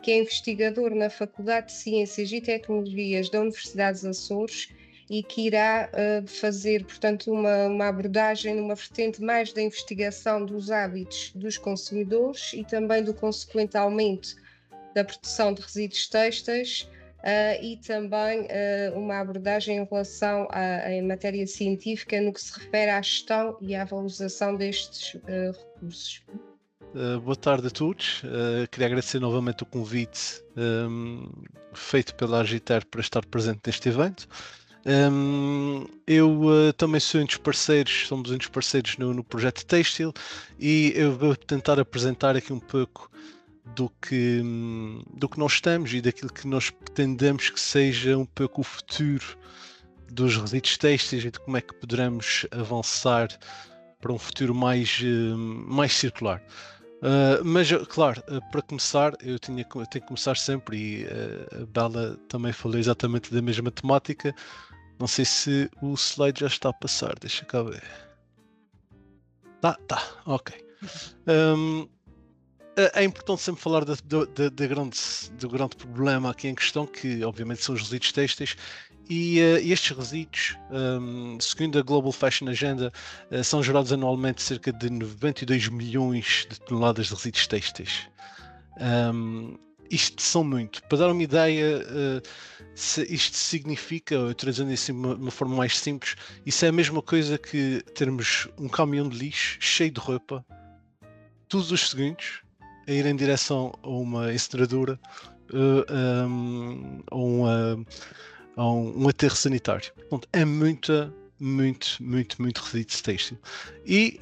B: que é investigador na Faculdade de Ciências e Tecnologias da Universidade dos Açores e que irá fazer, portanto, uma abordagem numa vertente mais da investigação dos hábitos dos consumidores e também do consequente aumento da produção de resíduos têxteis e também uma abordagem em relação em matéria científica no que se refere à gestão e à valorização destes recursos.
E: Boa tarde a todos. Queria agradecer novamente o convite feito pela Agiter para estar presente neste evento. Eu também sou um dos parceiros, somos um dos parceiros no projeto Têxtil, e eu vou tentar apresentar aqui um pouco do que nós estamos e daquilo que nós pretendemos que seja um pouco o futuro dos resíduos têxteis e de como é que poderemos avançar para um futuro mais circular. Mas, claro, para começar, eu tenho que começar sempre, e a Bela também falou exatamente da mesma temática. Não sei se o slide já está a passar, deixa cá ver. Tá, ok. É importante sempre falar do grande problema aqui em questão, que obviamente são os resíduos têxteis, e estes resíduos, segundo a Global Fashion Agenda, são gerados anualmente cerca de 92 milhões de toneladas de resíduos têxteis. Isto são muito. Para dar uma ideia, isto significa, trazendo isso de uma forma mais simples, isso é a mesma coisa que termos um caminhão de lixo cheio de roupa todos os segundos a ir em direção a uma incineradora ou a um aterro sanitário. Portanto, é muito resíduo têxtil. E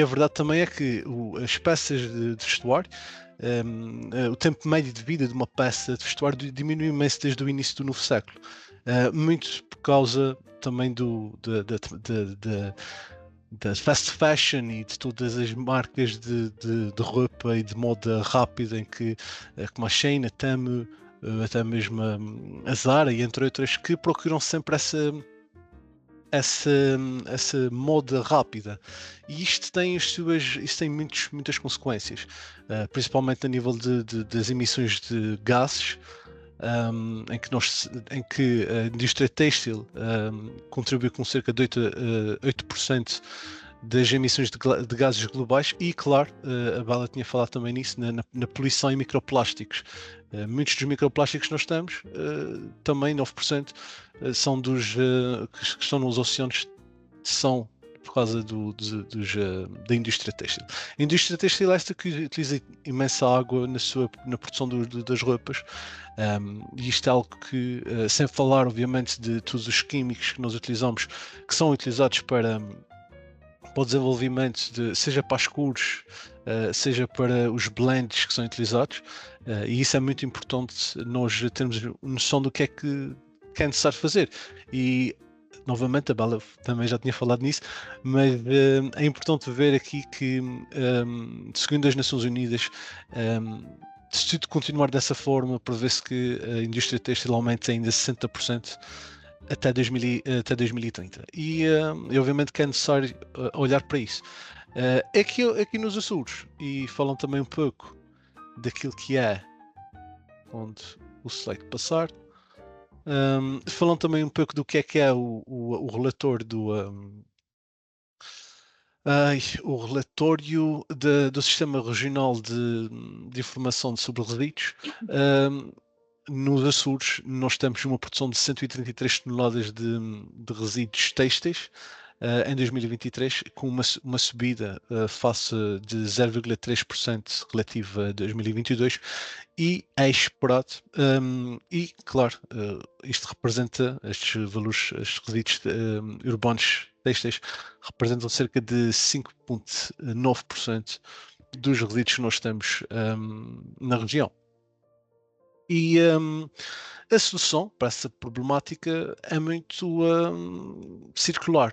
E: a verdade também é que as peças de vestuário, o tempo médio de vida de uma peça de vestuário diminui imenso desde o início do novo século. Muito por causa também da fast fashion e de todas as marcas de roupa e de moda rápida, em que, como a Shein, a Temu, até mesmo a Zara e entre outras, que procuram sempre essa moda rápida, e isto tem muitas consequências, principalmente a nível das emissões de gases, em que a indústria têxtil contribui com cerca de 8% das emissões de gases globais, e claro, a Bela tinha falado também nisso, na poluição em microplásticos. Muitos dos microplásticos que nós temos, também 9%, são que estão nos oceanos, são por causa da indústria têxtil. A indústria têxtil é esta que utiliza imensa água na produção das roupas, e isto é algo que, sem falar obviamente de todos os químicos que nós utilizamos, que são utilizados para o desenvolvimento, seja para as cores, seja para os blends que são utilizados, e isso é muito importante nós termos noção do que é necessário fazer. E novamente a Bela também já tinha falado nisso, mas é importante ver aqui que, segundo as Nações Unidas, se tudo continuar dessa forma, prevê-se que a indústria têxtil aumente ainda 60% até 2030. E obviamente que é necessário olhar para isso. Aqui nos Açores, e falam também um pouco daquilo que é, onde o slide passar, falam também um pouco do que é o relatório o relatório do Sistema Regional de Informação sobre Resíduos. Nos Açores, nós temos uma produção de 133 toneladas de resíduos têxteis em 2023, com uma subida face de 0,3% relativa a 2022, e é esperado, e claro, isto representa, estes valores, estes resíduos urbanos têxteis representam cerca de 5,9% dos resíduos que nós temos na região. E a solução para essa problemática é muito circular.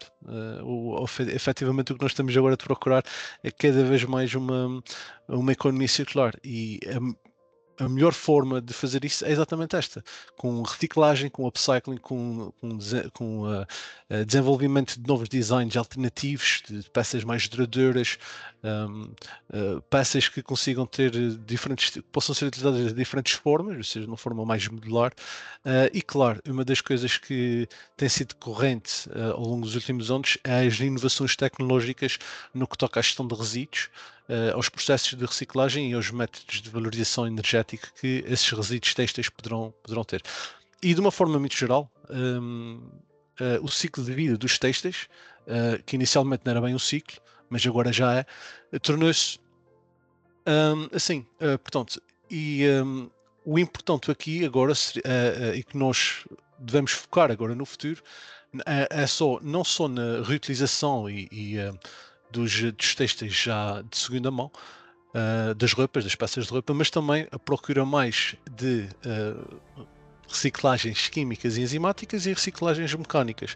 E: Efetivamente, o que nós estamos agora a procurar é cada vez mais uma economia circular, e a melhor forma de fazer isso é exatamente esta, com reciclagem, com upcycling, com desenvolvimento de novos designs alternativos, de peças mais duradouras, peças que consigam ter possam ser utilizadas de diferentes formas, ou seja, de uma forma mais modular. E claro, uma das coisas que tem sido corrente ao longo dos últimos anos é as inovações tecnológicas no que toca à gestão de resíduos, aos processos de reciclagem e aos métodos de valorização energética que esses resíduos têxteis poderão ter. E de uma forma muito geral, o ciclo de vida dos têxteis, que inicialmente não era bem um ciclo, mas agora já é, tornou-se assim. Portanto, o importante aqui agora, e que nós devemos focar agora no futuro não só na reutilização dos têxteis já de segunda mão, das roupas, das peças de roupa, mas também a procura mais de reciclagens químicas e enzimáticas e reciclagens mecânicas,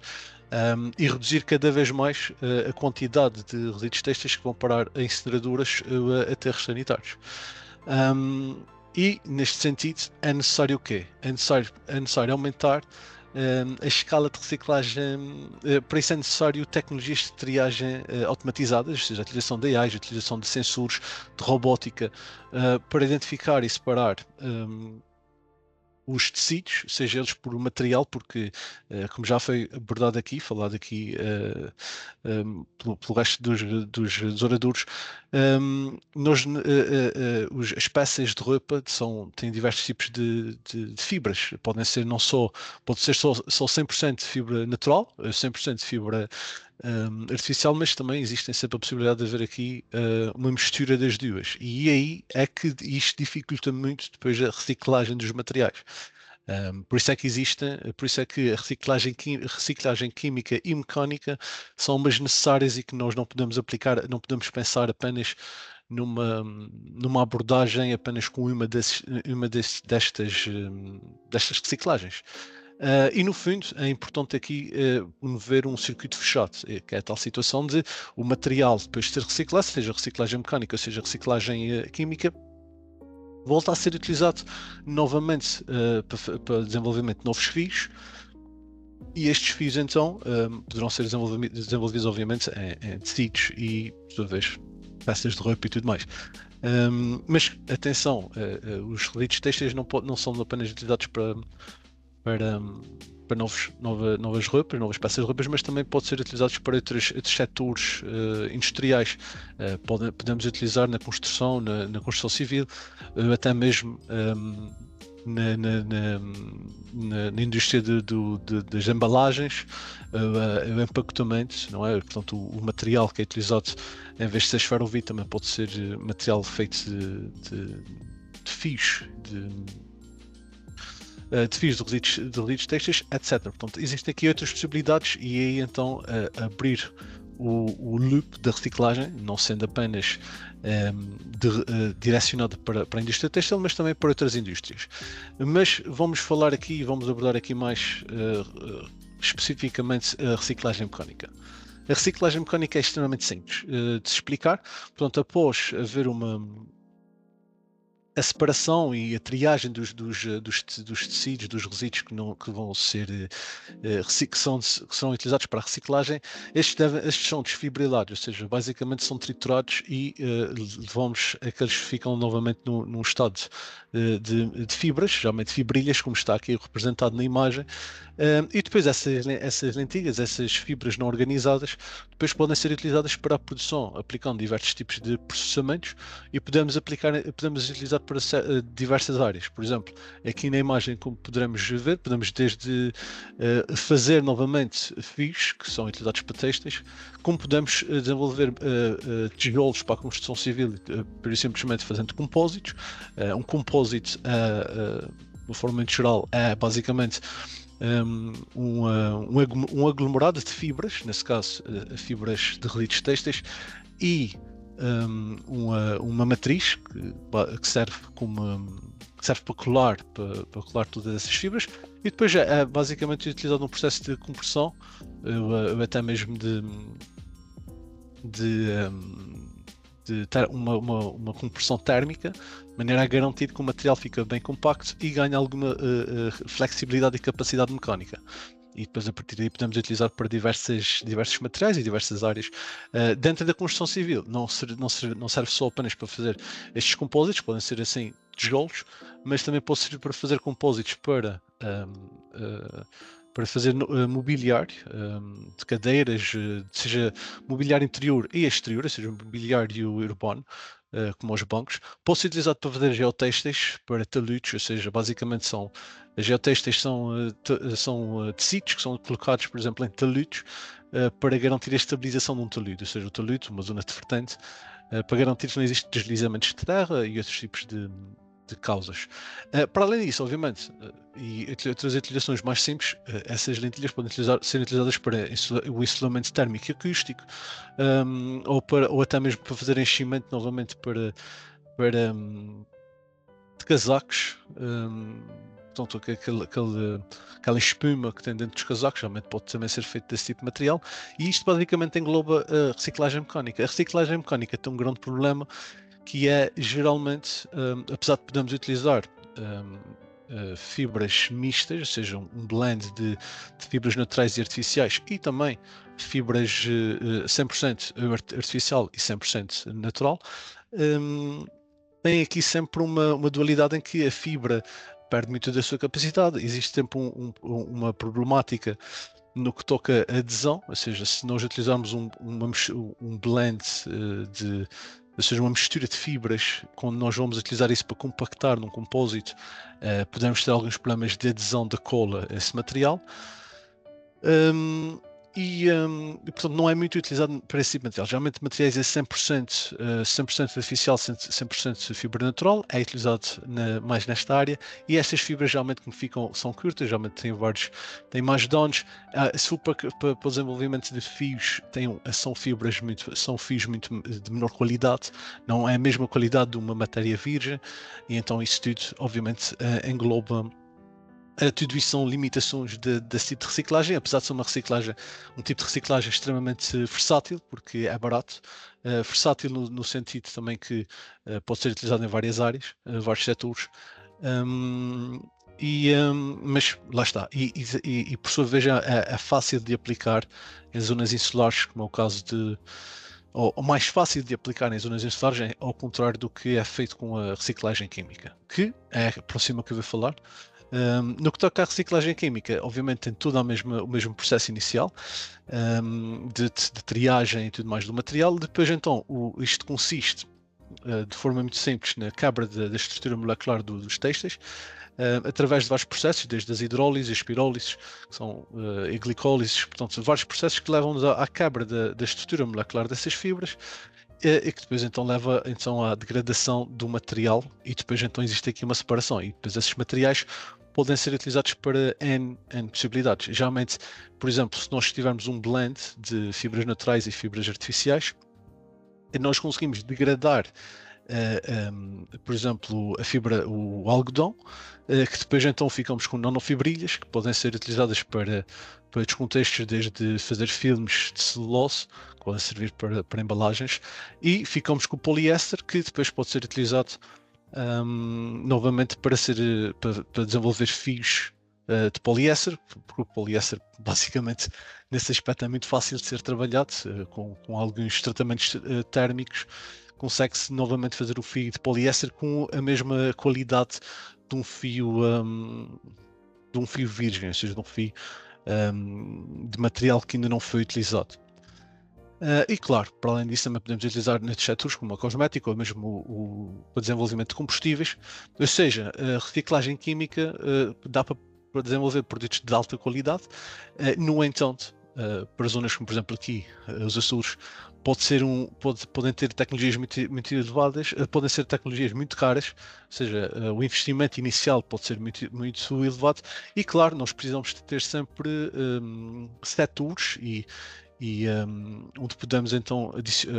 E: e reduzir cada vez mais a quantidade de resíduos têxteis que vão parar em incineradoras a aterros sanitários. E neste sentido é necessário o quê? É necessário aumentar a escala de reciclagem. Para isso é necessário tecnologias de triagem automatizadas, ou seja, a utilização de AIs, a utilização de sensores, de robótica, para identificar e separar os tecidos, seja eles por material, porque, como já foi abordado aqui, falado aqui pelo resto dos oradores, as peças de roupa têm diversos tipos de fibras. Pode ser só 100% de fibra natural, 100% de fibra artificial, mas também existem sempre a possibilidade de haver aqui uma mistura das duas, e aí é que isto dificulta muito depois a reciclagem dos materiais. Por isso é que a reciclagem química e mecânica são ambas necessárias e que nós não podemos pensar apenas numa abordagem apenas com uma destas reciclagens. E no fundo é importante aqui ver um circuito fechado, que é a tal situação de o material depois de ser reciclado, seja reciclagem mecânica, seja reciclagem química, volta a ser utilizado novamente para desenvolvimento de novos fios, e estes fios então poderão ser desenvolvidos obviamente em tecidos e, por sua vez, peças de roupa e tudo mais. Mas atenção, os resíduos têxteis não são apenas utilizados para novas roupas, novas peças de roupas, mas também pode ser utilizados para outros setores industriais. Podemos utilizar na construção, na construção civil, até mesmo na indústria das embalagens, o empacotamento, não é? Portanto, o material que é utilizado, em vez de ser esferovite, também pode ser material feito de fios, de fios de resíduos têxteis, etc. Portanto, existem aqui outras possibilidades, e aí então abrir o loop da reciclagem, não sendo apenas direcionado para a indústria têxtil, mas também para outras indústrias. Mas vamos abordar aqui mais especificamente a reciclagem mecânica. A reciclagem mecânica é extremamente simples de se explicar. Portanto, após haver a separação e a triagem dos tecidos, dos resíduos que vão ser que serão utilizados para a reciclagem, estes são desfibrilados, ou seja, basicamente são triturados e levamos a que eles ficam novamente num estado de fibras, geralmente fibrilhas, como está aqui representado na imagem. E depois essas lentilhas, essas fibras não organizadas, depois podem ser utilizadas para a produção, aplicando diversos tipos de processamentos, e podemos utilizar para diversas áreas. Por exemplo, aqui na imagem, como poderemos ver, podemos desde fazer novamente fios, que são utilizados para têxteis, como podemos desenvolver tijolos para a construção civil, por simplesmente fazendo compósitos. Um compósito, de uma forma muito geral, é basicamente um aglomerado de fibras, nesse caso fibras de resíduos têxteis, e uma matriz que serve para colar todas essas fibras, e depois é basicamente utilizado num processo de compressão, até mesmo uma compressão térmica, de maneira a garantir que o material fica bem compacto e ganha alguma flexibilidade e capacidade mecânica. E depois, a partir daí, podemos utilizar para diversos materiais e diversas áreas. Dentro da construção civil, não serve só apenas para fazer estes compósitos, podem ser assim tijolos, mas também pode servir para fazer compósitos para fazer mobiliário, de cadeiras, seja mobiliário interior e exterior, ou seja, mobiliário urbano, como os bancos. Pode ser utilizado para fazer geotêxteis, para taludes, ou seja, basicamente as geotêxteis são tecidos que são colocados, por exemplo, em taludes, para garantir a estabilização de um talude, ou seja, o talude, uma zona de vertente, para garantir que não existem deslizamentos de terra e outros tipos de de causas. Para além disso, obviamente, e outras utilizações mais simples, essas lentilhas podem ser utilizadas para o isolamento térmico e acústico, ou até mesmo para fazer enchimento novamente para de casacos, portanto, aquela espuma que tem dentro dos casacos, realmente pode também ser feito desse tipo de material, e isto basicamente engloba a reciclagem mecânica. A reciclagem mecânica tem um grande problema, que é, geralmente, apesar de podermos utilizar fibras mistas, ou seja, um blend de fibras naturais e artificiais, e também fibras 100% artificial e 100% natural, tem aqui sempre uma dualidade em que a fibra perde muito da sua capacidade. Existe sempre uma problemática no que toca a adesão, ou seja, se nós utilizarmos um blend ou seja, uma mistura de fibras, quando nós vamos utilizar isso para compactar num compósito, podemos ter alguns problemas de adesão da cola a esse material. E portanto não é muito utilizado para esse tipo de material. Geralmente materiais é 100% artificial, 100% fibra natural, é utilizado mais nesta área, e estas fibras geralmente são curtas, geralmente têm mais donos. Se for para o desenvolvimento de fios, são fios muito de menor qualidade, não é a mesma qualidade de uma matéria virgem, e então isso tudo obviamente engloba. Tudo isso são limitações desse tipo de reciclagem, apesar de ser um tipo de reciclagem extremamente versátil, porque é barato, versátil no sentido também que pode ser utilizado em várias áreas, vários setores, mas lá está, e por sua vez é fácil de aplicar em zonas insulares, como é o caso ou mais fácil de aplicar em zonas insulares, ao contrário do que é feito com a reciclagem química, que é a próxima que eu vou falar. No que toca à reciclagem química, obviamente tem tudo o mesmo processo inicial, de triagem e tudo mais do material. Depois então isto consiste de forma muito simples na quebra da estrutura molecular dos têxteis, através de vários processos, desde as hidrólises, as pirólises, que são e glicólises, portanto vários processos que levam-nos à quebra da estrutura molecular dessas fibras, e que depois então leva à degradação do material, e depois então existe aqui uma separação, e depois esses materiais podem ser utilizados para N possibilidades. Geralmente, por exemplo, se nós tivermos um blend de fibras naturais e fibras artificiais, nós conseguimos degradar, por exemplo, o algodão, que depois então ficamos com nanofibrilhas, que podem ser utilizadas para outros contextos, desde fazer filmes de celulose, que podem servir para embalagens, e ficamos com o poliéster, que depois pode ser utilizado novamente para desenvolver fios de poliéster, porque o poliéster basicamente nesse aspecto é muito fácil de ser trabalhado, com alguns tratamentos térmicos consegue-se novamente fazer o fio de poliéster com a mesma qualidade de um fio virgem, ou seja, de um fio de material que ainda não foi utilizado. E claro, para além disso também podemos utilizar nestes setores como a cosmética ou mesmo o desenvolvimento de combustíveis, ou seja, a reciclagem química dá para desenvolver produtos de alta qualidade. No entanto, para zonas como por exemplo aqui os Açores, podem ter tecnologias muito elevadas, podem ser tecnologias muito caras, ou seja, o investimento inicial pode ser muito, muito elevado, e claro, nós precisamos de ter sempre setores onde podemos então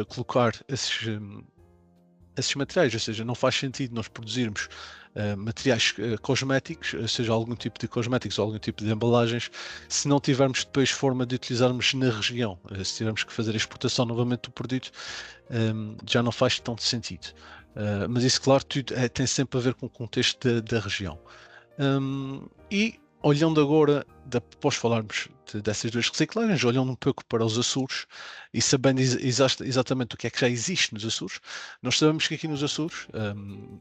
E: colocar esses materiais, ou seja, não faz sentido nós produzirmos materiais cosméticos, seja algum tipo de cosméticos ou algum tipo de embalagens, se não tivermos depois forma de utilizarmos na região. Se tivermos que fazer a exportação novamente do produto, já não faz tanto sentido. Mas isso, claro, tudo tem sempre a ver com o contexto da região. E olhando agora, após falarmos dessas duas reciclagens, olhando um pouco para os Açores e sabendo exatamente o que é que já existe nos Açores, nós sabemos que aqui nos Açores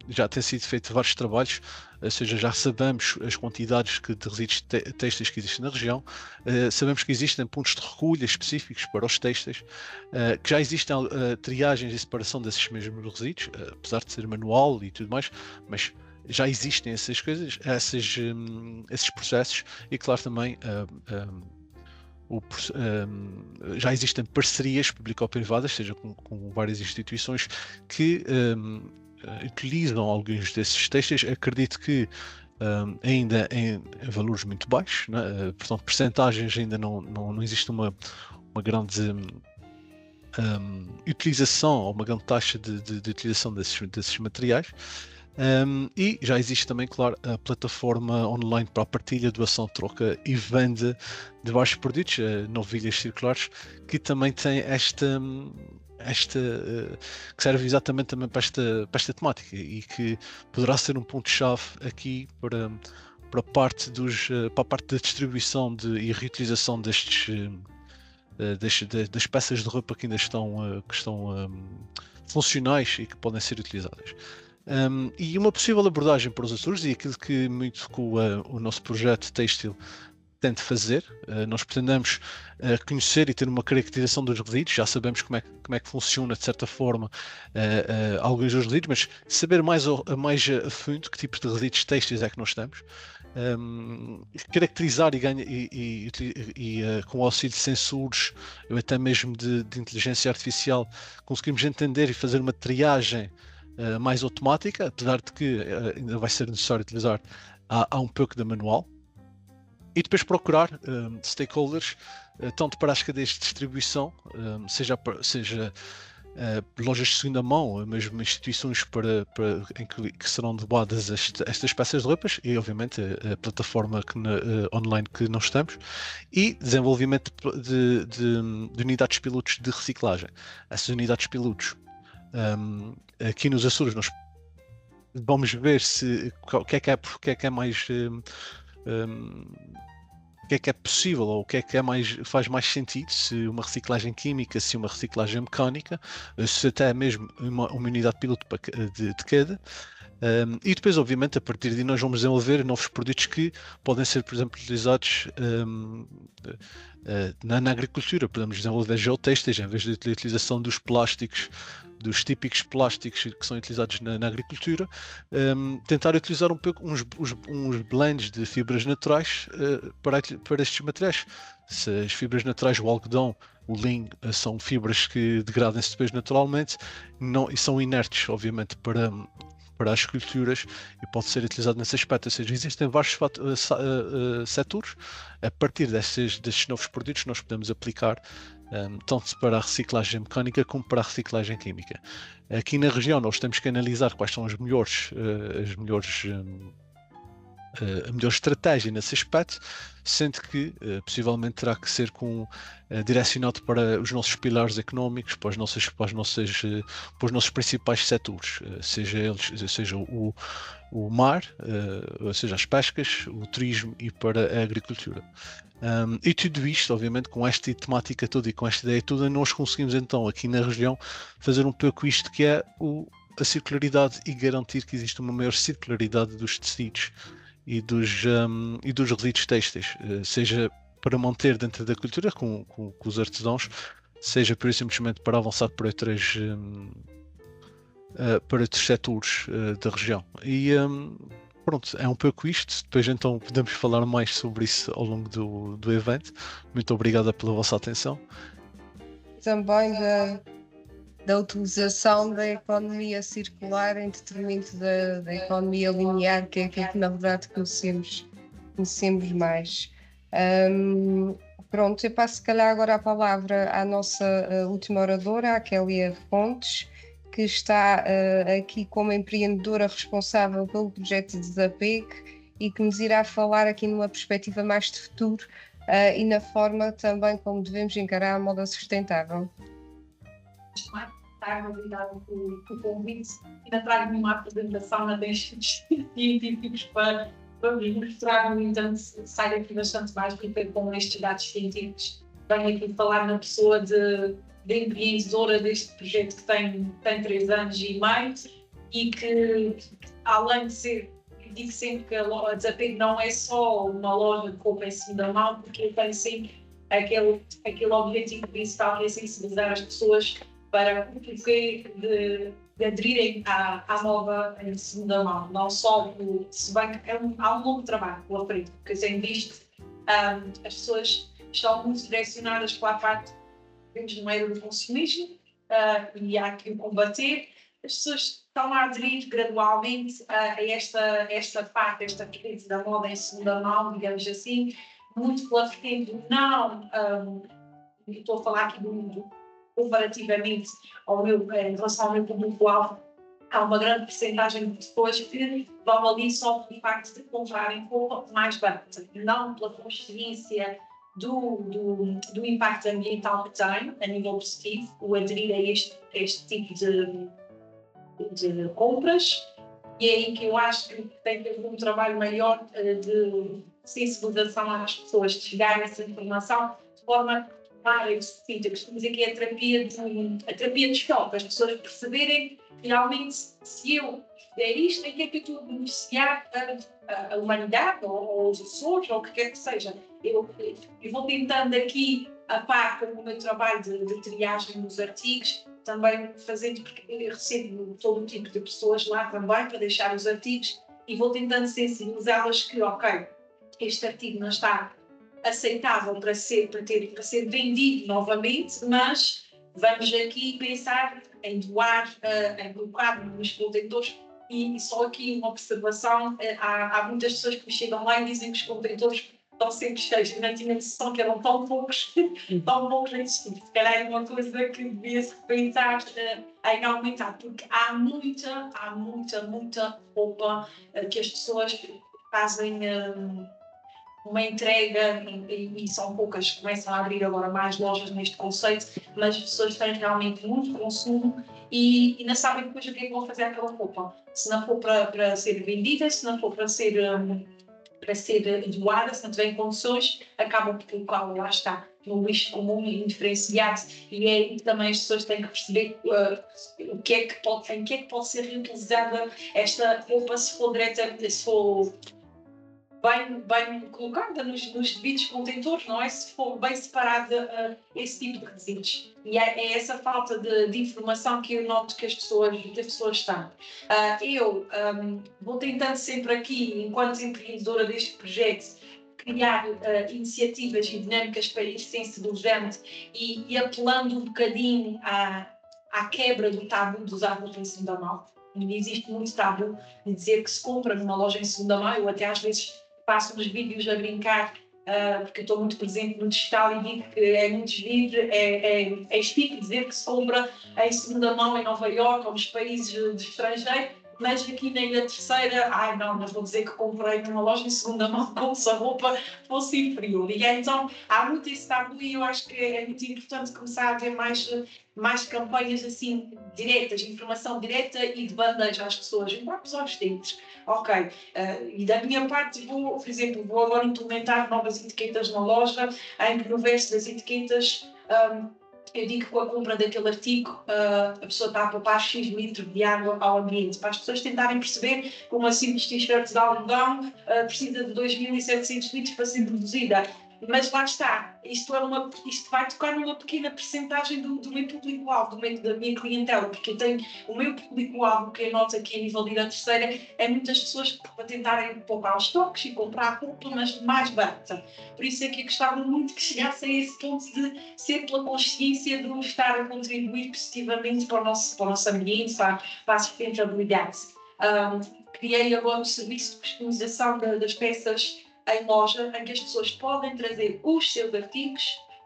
E: já têm sido feitos vários trabalhos, ou seja, já sabemos as quantidades de resíduos têxteis que existem na região, sabemos que existem pontos de recolha específicos para os têxteis, que já existem triagens e separação desses mesmos resíduos, apesar de ser manual e tudo mais, mas já existem essas coisas, esses processos, e claro também já existem parcerias público-privadas, seja com várias instituições que utilizam alguns desses têxteis, acredito que ainda em valores muito baixos, né? Portanto, percentagens ainda não existe uma grande utilização ou uma grande taxa de utilização desses materiais. E já existe também, claro, a plataforma online para a partilha, doação, troca e venda de vários produtos, novilhas circulares, que também tem que serve exatamente também para esta temática e que poderá ser um ponto-chave aqui para a parte da distribuição e reutilização das peças de roupa que ainda estão funcionais e que podem ser utilizadas. E uma possível abordagem para os Açores, e aquilo que muito com o nosso projeto têxtil tenta fazer, nós pretendemos conhecer e ter uma caracterização dos resíduos. Já sabemos como é que funciona, de certa forma, alguns dos resíduos, mas saber mais a fundo que tipos de resíduos têxteis é que nós temos. Caracterizar e com o auxílio de sensores, ou até mesmo de inteligência artificial, conseguimos entender e fazer uma triagem mais automática, apesar de que ainda vai ser necessário utilizar há um pouco de manual. E depois procurar stakeholders, tanto para as cadeias de distribuição, seja lojas de segunda mão, ou mesmo instituições que serão doadas estas peças de roupas, e obviamente a plataforma online que nós estamos, e desenvolvimento de unidades pilotos de reciclagem. Essas unidades pilotos, aqui nos Açores, nós vamos ver o que é mais o que é possível, ou o que é faz mais sentido, se uma reciclagem química, se uma reciclagem mecânica, se até mesmo uma unidade piloto de cada. E depois, obviamente, a partir daí nós vamos desenvolver novos produtos que podem ser, por exemplo, utilizados na agricultura. Podemos desenvolver geotêxteis em vez da utilização dos plásticos, dos típicos plásticos que são utilizados na agricultura, tentar utilizar um pouco uns blends de fibras naturais para estes materiais. Se as fibras naturais, o algodão, o linho, são fibras que degradam-se depois naturalmente e são inertes, obviamente, para as culturas, e pode ser utilizado nesse aspecto. Ou seja, existem vários setores. A partir destes novos produtos nós podemos aplicar tanto para a reciclagem mecânica como para a reciclagem química. Aqui na região nós temos que analisar quais são a melhor estratégia nesse aspecto, sendo que possivelmente terá que ser direcionado para os nossos pilares económicos, para os nossos principais setores, seja o mar, ou seja, as pescas, o turismo e para a agricultura. E tudo isto, obviamente, com esta temática toda e com esta ideia toda, nós conseguimos então aqui na região fazer um pouco isto que é a circularidade, e garantir que existe uma maior circularidade dos tecidos e dos resíduos têxteis, seja para manter dentro da cultura com os artesãos, seja simplesmente para avançar para outros setores da região. E pronto, é um pouco isto. Depois então podemos falar mais sobre isso ao longo do evento. Muito obrigada pela vossa atenção.
B: Também da utilização da economia circular em detrimento da economia linear, que é aquilo que na verdade conhecemos mais. Pronto, eu passo se calhar agora a palavra à nossa última oradora, a Kélia Fontes, que está aqui como empreendedora responsável pelo projeto de Desapego e que nos irá falar aqui numa perspectiva mais de futuro e na forma também como devemos encarar a moda sustentável.
F: Obrigada pelo convite. Ainda trago uma apresentação na estudos científicos para mostrar, no entanto, sair aqui bastante mais rica com estes dados científicos. Venho aqui falar na pessoa de empreendedora deste projeto que tem 3 anos e meio e que, além de ser, digo sempre que a Desapego não é só uma loja de roupa em segunda mão, porque eu tenho sempre aquele objetivo principal, que é sensibilizar as pessoas para o porquê de aderirem à moda em segunda mão. Não só, se bem que há um longo trabalho pela frente, porque sem visto as pessoas estão muito direcionadas para a parte, vemos no meio do consumismo, e há que o combater, as pessoas estão a aderir gradualmente a esta parte, esta vertente da moda em segunda mão, digamos assim, muito pela vertente não, estou a falar aqui comparativamente em relação ao meu público-alvo, há uma grande percentagem de pessoas que vão ali só pelo facto de comprarem roupa mais barata, não pela consciência do impacto ambiental que tem a nível positivo, o aderir a este tipo de compras. E é aí que eu acho que tem que haver um trabalho maior de sensibilização às pessoas, de chegar essa informação de forma clara e sucinta. Eu costumo dizer que é a terapia de choque, as pessoas perceberem realmente se eu fizer isto, em que é que eu estou a beneficiar a humanidade ou os Açores, ou o que quer que seja. Eu vou tentando aqui, a par com o meu trabalho de triagem dos artigos, também fazendo, porque eu recebo todo o tipo de pessoas lá também para deixar os artigos e vou tentando sensibilizá-las que, ok, este artigo não está aceitável para ser vendido novamente, mas vamos aqui pensar em doar, em colocar nos contentores. E só aqui uma observação, há muitas pessoas que me chegam lá e dizem que os contentores estão sempre cheios. Eu não tinha noção que eram tão poucos existidos. Se calhar é uma coisa que devia-se pensar em aumentar, porque há muita roupa que as pessoas fazem uma entrega e são poucas, começam a abrir agora mais lojas neste conceito, mas as pessoas têm realmente muito consumo e não sabem depois o que é que vão fazer aquela roupa. Se não for para ser vendida, se não for para ser doada, se não tiverem condições, acabam por colocá-la, lá está, no lixo comum e indiferenciado. E é aí que também as pessoas têm que perceber em que é que pode ser reutilizada esta roupa, se for bem colocada nos devidos contentores, não é? Se for bem separada esse tipo de resíduos. E é essa falta de informação que eu noto que as pessoas têm. Eu vou tentando sempre aqui, enquanto empreendedora deste projeto, criar iniciativas e dinâmicas para ir sensibilizando e apelando um bocadinho à quebra do tabu de usar roupa em segunda mão. Existe muito tabu de dizer que se compra numa loja em segunda mão. Eu até às vezes faço uns vídeos a brincar, porque eu estou muito presente no digital e digo que é muito giro, é chique dizer que se compra em segunda mão em Nova Iorque ou nos países de estrangeiro, mas aqui na Ilha Terceira, mas vou dizer que comprei numa loja em segunda mão como se a roupa fosse inferior. E então há muito esse tabu e eu acho que é muito importante começar a haver mais campanhas assim diretas, informação direta e de bandeja às pessoas, em próprios obstetores. Ok, e da minha parte vou agora implementar novas etiquetas na loja, em que no verso das etiquetas eu digo que com a compra daquele artigo a pessoa está a poupar X litros de água ao ambiente, para as pessoas tentarem perceber que uma simples t-shirt de algodão precisa de 2.700 litros para ser produzida. Mas lá está, isto vai tocar numa pequena percentagem do meu público-alvo, da minha clientela, porque eu tenho o meu público-alvo, que eu noto aqui a nível de Ilha Terceira, é muitas pessoas que tentarem poupar os estoques e comprar roupa, mas mais barata. Por isso é que eu gostava muito que chegasse a esse ponto de ser pela consciência de estar a contribuir positivamente para o nosso ambiente, para a sustentabilidade. Criei agora o serviço de customização das peças em loja, em que as pessoas podem trazer os seus artigos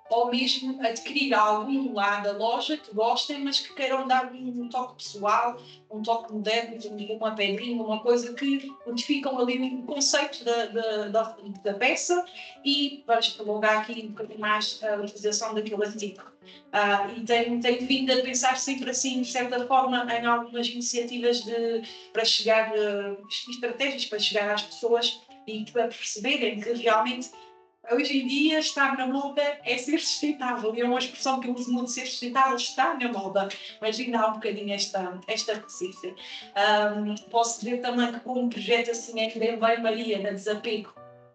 F: ou mesmo adquirir algum lá da loja que gostem, mas que queiram dar um toque pessoal, um toque moderno, uma pedrinha, uma coisa que modificam ali o conceito da peça e vamos prolongar aqui um bocadinho mais a utilização daquele artigo. E tenho vindo a pensar sempre assim, de certa forma, em algumas iniciativas para chegar, estratégias para chegar às pessoas e para perceberem que realmente hoje em dia estar na moda é ser sustentável. E é uma expressão que eu uso muito, ser sustentável está na moda, mas ainda há um bocadinho esta reticência. Posso dizer também que com um projeto assim é que bem Maria, na Desapego,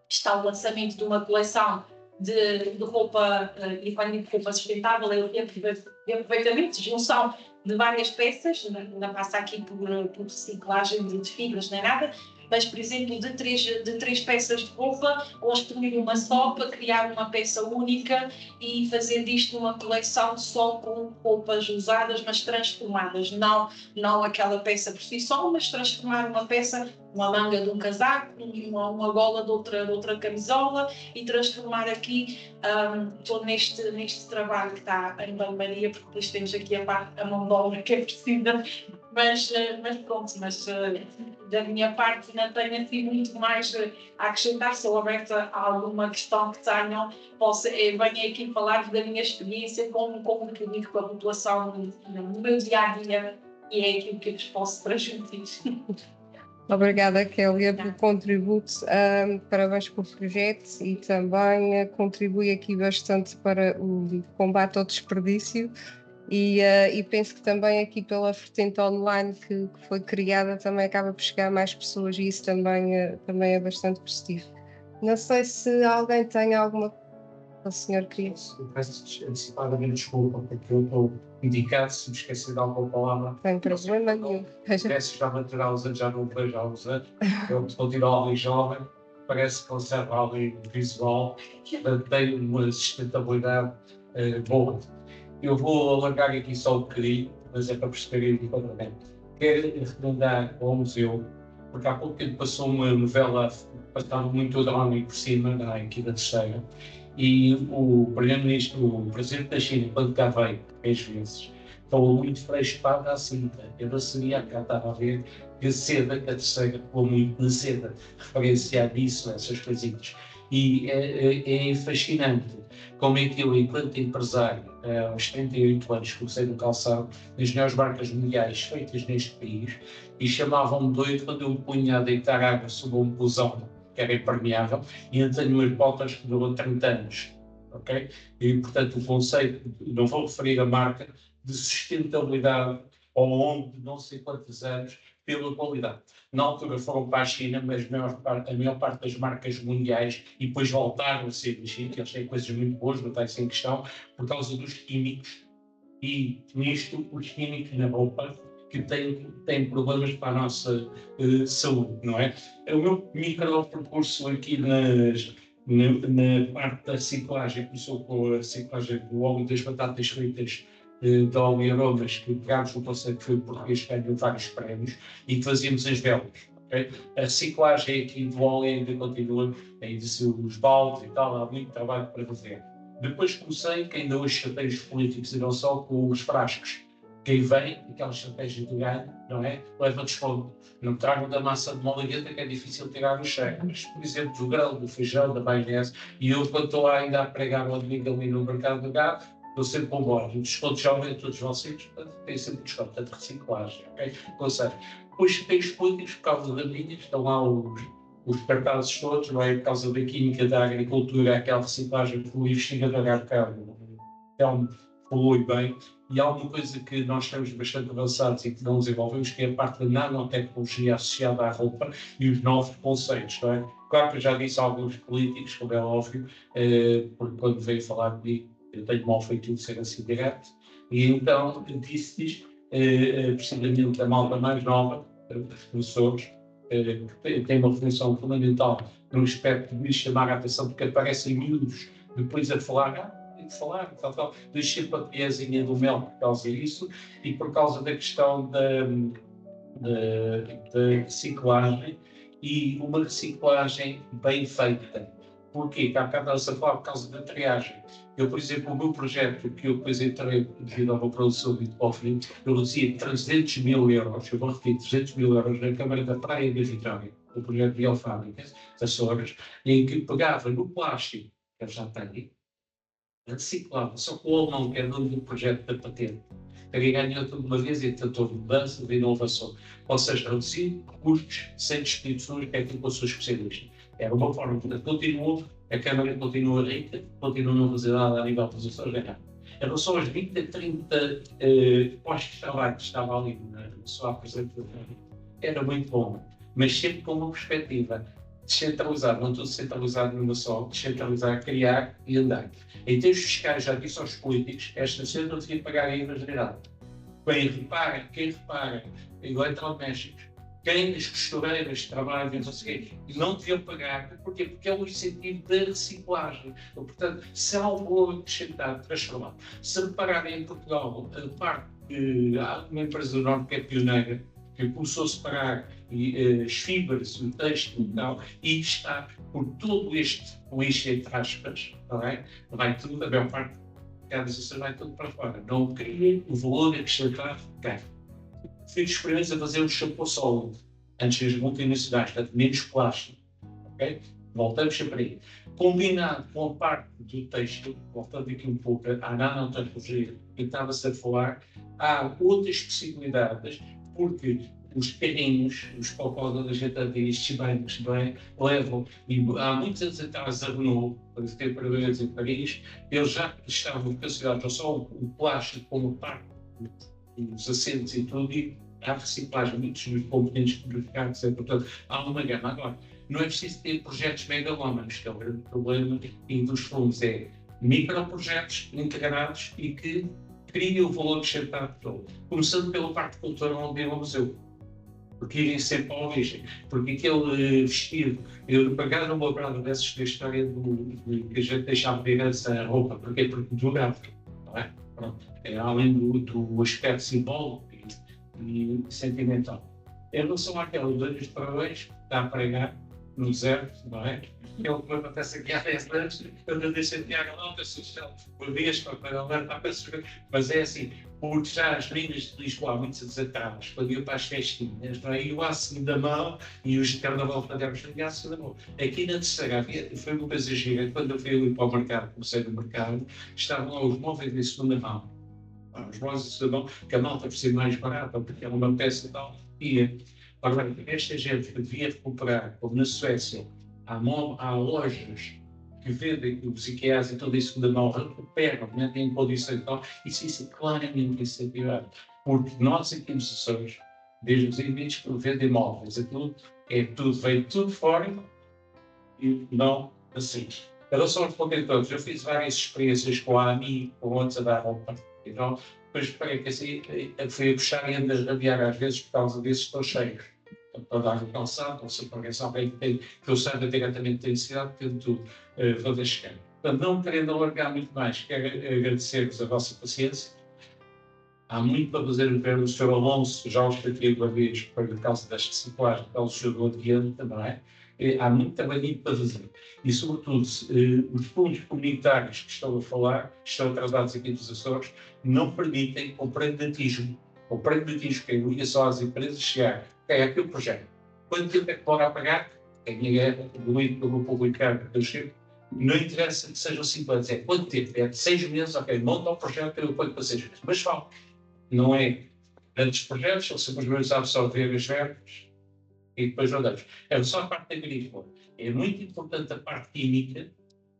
F: está o lançamento de uma coleção de roupa, e quando digo roupa sustentável, é o reaproveitamento, junção de várias peças, não passa aqui por reciclagem de fibras nem nada, mas, por exemplo, de três peças de roupa, construir uma só para criar uma peça única e fazer disto uma coleção só com roupas usadas, mas transformadas. Não aquela peça por si só, mas transformar uma peça, uma manga de um casaco, uma gola de outra camisola, e transformar aqui. Estou neste trabalho que está em banho-maria, porque depois temos aqui a mão de obra que é precisa, mas pronto, da minha parte não tenho assim muito mais a acrescentar. Sou aberta a alguma questão que tenham, venho aqui falar da minha experiência, como comunico com a população no meu dia-a-dia, e é aquilo que eu vos posso transmitir.
B: Obrigada, Kélia, pelo contributo. Parabéns pelo projeto, e também contribui aqui bastante para o combate ao desperdício, e penso que também aqui pela vertente online que foi criada também acaba por chegar a mais pessoas, e isso também é bastante positivo. Não sei se alguém tem alguma coisa, o senhor queria.
A: Peço antecipadamente desculpa, porque eu estou indicado, se me esquecer de alguma palavra.
B: Tem problema nenhum.
A: Peço já material usado, já não o vejo há uns anos. Eu continuo ali jovem, parece que conserva ali visual, tem uma sustentabilidade boa. Eu vou alargar aqui só um bocadinho, mas é para perceberem o enquadramento. Quero recomendar ao museu, porque há pouco tempo passou uma novela, passava muito o drone por cima, aqui da Terceira, e o Primeiro-Ministro, o Presidente da China, quando cá veio, 3 vezes, falou muito preocupado à cinta. Eu não sabia, cá estava a ver, que a seda, que a Terceira falou muito na seda, referenciar isso, essas coisinhas. E é fascinante como é que eu, enquanto empresário, aos 38 anos, comecei no calçado, nas melhores marcas mundiais feitas neste país, e chamavam-me doido quando eu me punha a deitar água sobre um busão que era impermeável, e eu tenho umas botas que duram 30 anos, ok? E, portanto, o conceito, não vou referir a marca, de sustentabilidade ao longo de não sei quantos anos, pela qualidade. Na altura foram para a China, mas a maior parte das marcas mundiais, e depois voltaram a ser da China, que eles têm coisas muito boas, não está isso em questão, por causa dos químicos, e nisto, os químicos na roupa, que têm problemas para a nossa saúde, não é? O meu micro-percurso aqui na parte da reciclagem começou com a reciclagem do óleo das batatas fritas de óleo e aromas, que pegámos no conceito que foi português, que ganhou vários prémios, e que fazíamos as velas. Okay? A reciclagem aqui do óleo ainda continua, ainda os baldes e tal, há muito trabalho para fazer. Depois comecei, que ainda hoje chatei os políticos e não só, com os frascos. Quem vem, aquela estratégia de ganho, não é? Leva desconto. Não trago da massa de molegueta, que é difícil tirar no cheque, mas, por exemplo, do grão, do feijão, da maionese, e eu, quando estou lá ainda a pregar o domingo ali no mercado do gado, estou sempre com bola. O desconto já aumenta todos vocês, portanto, tem sempre desconto, portanto, reciclagem, ok? Ou seja, depois tem os políticos, por causa da minha, estão lá os cartazes todos, não é? Por causa da química, da agricultura, aquela reciclagem que o investigador Arcado, então, falou bem. E há uma coisa que nós estamos bastante avançados e que não desenvolvemos, que é a parte da nanotecnologia associada à roupa e os novos conceitos, não é? Claro que eu já disse a alguns políticos, como é óbvio, porque quando veio falar comigo, eu tenho mal feito de ser assim direto, e então disse-lhes, precisamente da malta mais nova, dos professores, que tem uma função fundamental no aspecto de chamar a atenção, porque aparecem miúdos depois a falar, tal. Deixei para a piazinha do mel por causa disso, e por causa da questão da reciclagem, e uma reciclagem bem feita. Porquê? Há bocado estava a falar por causa da triagem. Eu, por exemplo, o meu projeto, que eu depois entrei devido a uma produção de Bitcoin, eu reduzia 300 mil euros, eu vou repetir, 300 mil euros na Câmara da Praia da Vitória, o projeto de Biofábricas, das Açores, em que pegava no plástico, que eu já tenho, reciclava, só que o alemão, que é dono do projeto da patente, ele ganhou tudo uma vez e tentou mudança de inovação. Ou seja, reduzir custos sem despedições, que é aquilo que eu sou especialista. Era uma forma, portanto, a Câmara continua rica, continua na velocidade a nível dos Açores ganhar. Em relação aos 20 a 30 postos de trabalho que estavam ali na sua apresentação, era muito bom, mas sempre com uma perspectiva descentralizar, não tudo centralizado numa só, descentralizar, criar e andar. Em termos fiscais, já disse aos políticos, esta cena não devia pagar IVA geral. Quem repara, eletrodomésticos,
G: quem as costureiras trabalham, não sei o quê, não deviam pagar. Porquê? Porque é o incentivo da reciclagem. Portanto, se há um valor acrescentado, transformado. Se repararem em Portugal, a parte que há uma empresa do Norte que é pioneira, que começou a separar as fibras, o texto e tal, e está por todo este lixo, entre aspas, não é? Vai tudo, a maior parte cada vez vai tudo para fora. Não cria o valor acrescentado cá. Fiz experiência a fazer um shampoo sólido, antes das multinacionais, portanto, menos plástico. Okay? Voltamos sempre aí. Combinado com a parte do texto, voltando aqui um pouco à nanotecnologia que estava-se a falar, há outras possibilidades, porque os carrinhos, os cocós da gente diz, estes bancos, bem, levam, e há muitos anos atrás a Renault, para ter problemas em Paris, eles já estavam considerados não só o plástico como parte dos assentos e tudo, e há reciclagem, muitos dos componentes dos carros, portanto, há uma gama. Agora, não é preciso ter projetos megalómanos, que é o grande problema, e dos fundos é microprojetos integrados e que criem o valor acrescentado todo. Começando pela parte cultural do museu. Porque irem sempre à origem. Porque aquele vestido, eu pagava uma brada dessas da história que a gente deixava de herança a roupa, porque durava, não é? Pronto. É, além do aspecto simbólico e sentimental. Em relação àquela dos parabéns, que está a pregar no deserto, não é? É o que me acontece aqui há 10 anos, quando eu deixei de Tiago Alta Social, por dias para alertar para pessoas, mas é assim, porque já as meninas de Lisboa, há muitos anos atrás, quando iam para as festinhas, não é? E o aço da mão, e os de carnaval fazemos o aço da mão. Aqui na terceira foi uma coisa gira, quando eu fui ali para o mercado, comecei no mercado, estavam lá os móveis de segunda mão. Os móveis de segunda mão, que a malta por ser mais barata, porque era uma peça e tal, ia. Agora, esta gente que devia recuperar, como na Suécia, há lojas que vendem os IKEAs e tudo isso segunda mão, recuperam, metem em condição e tal, isso é claramente incentivado. Porque nós aqui nos Açores, desde os indivíduos que vendem móveis, veio tudo fora e não assim. Era só responder todos. Eu fiz várias experiências com a AMI, com outros a dar roupa. Então, depois parei que assim, fui a puxar e ando a rabiar às vezes por causa desses estão cheios. Para dar o calçado, ou se aparece alguém que eu saiba diretamente da necessidade, tento fazer chegar. Portanto, não querendo alargar muito mais, quero agradecer-vos a vossa paciência. Há muito para fazer no pé do Sr. Alonso, já os expliquei uma vez, por causa das reciclagens, para o Sr. Adriano também. Há muito trabalho para fazer. E, sobretudo, os fundos comunitários que estão a falar, que estão atrasados aqui dos Açores, não permitem o pragmatismo. O pragmatismo que liga só às empresas chegar. É aqui o projeto. Quanto tempo é que pode pagar? É a minha guerra, evoluído pelo publicado do Chico. Não interessa que sejam 5 anos, é quanto tempo? É de 6 meses, ok, monta o projeto e eu ponho para 6 meses. Mas fala, não é grandes projetos, são simplesmente absorver as verbas e depois andamos. É só a parte agrícola. É muito importante a parte química,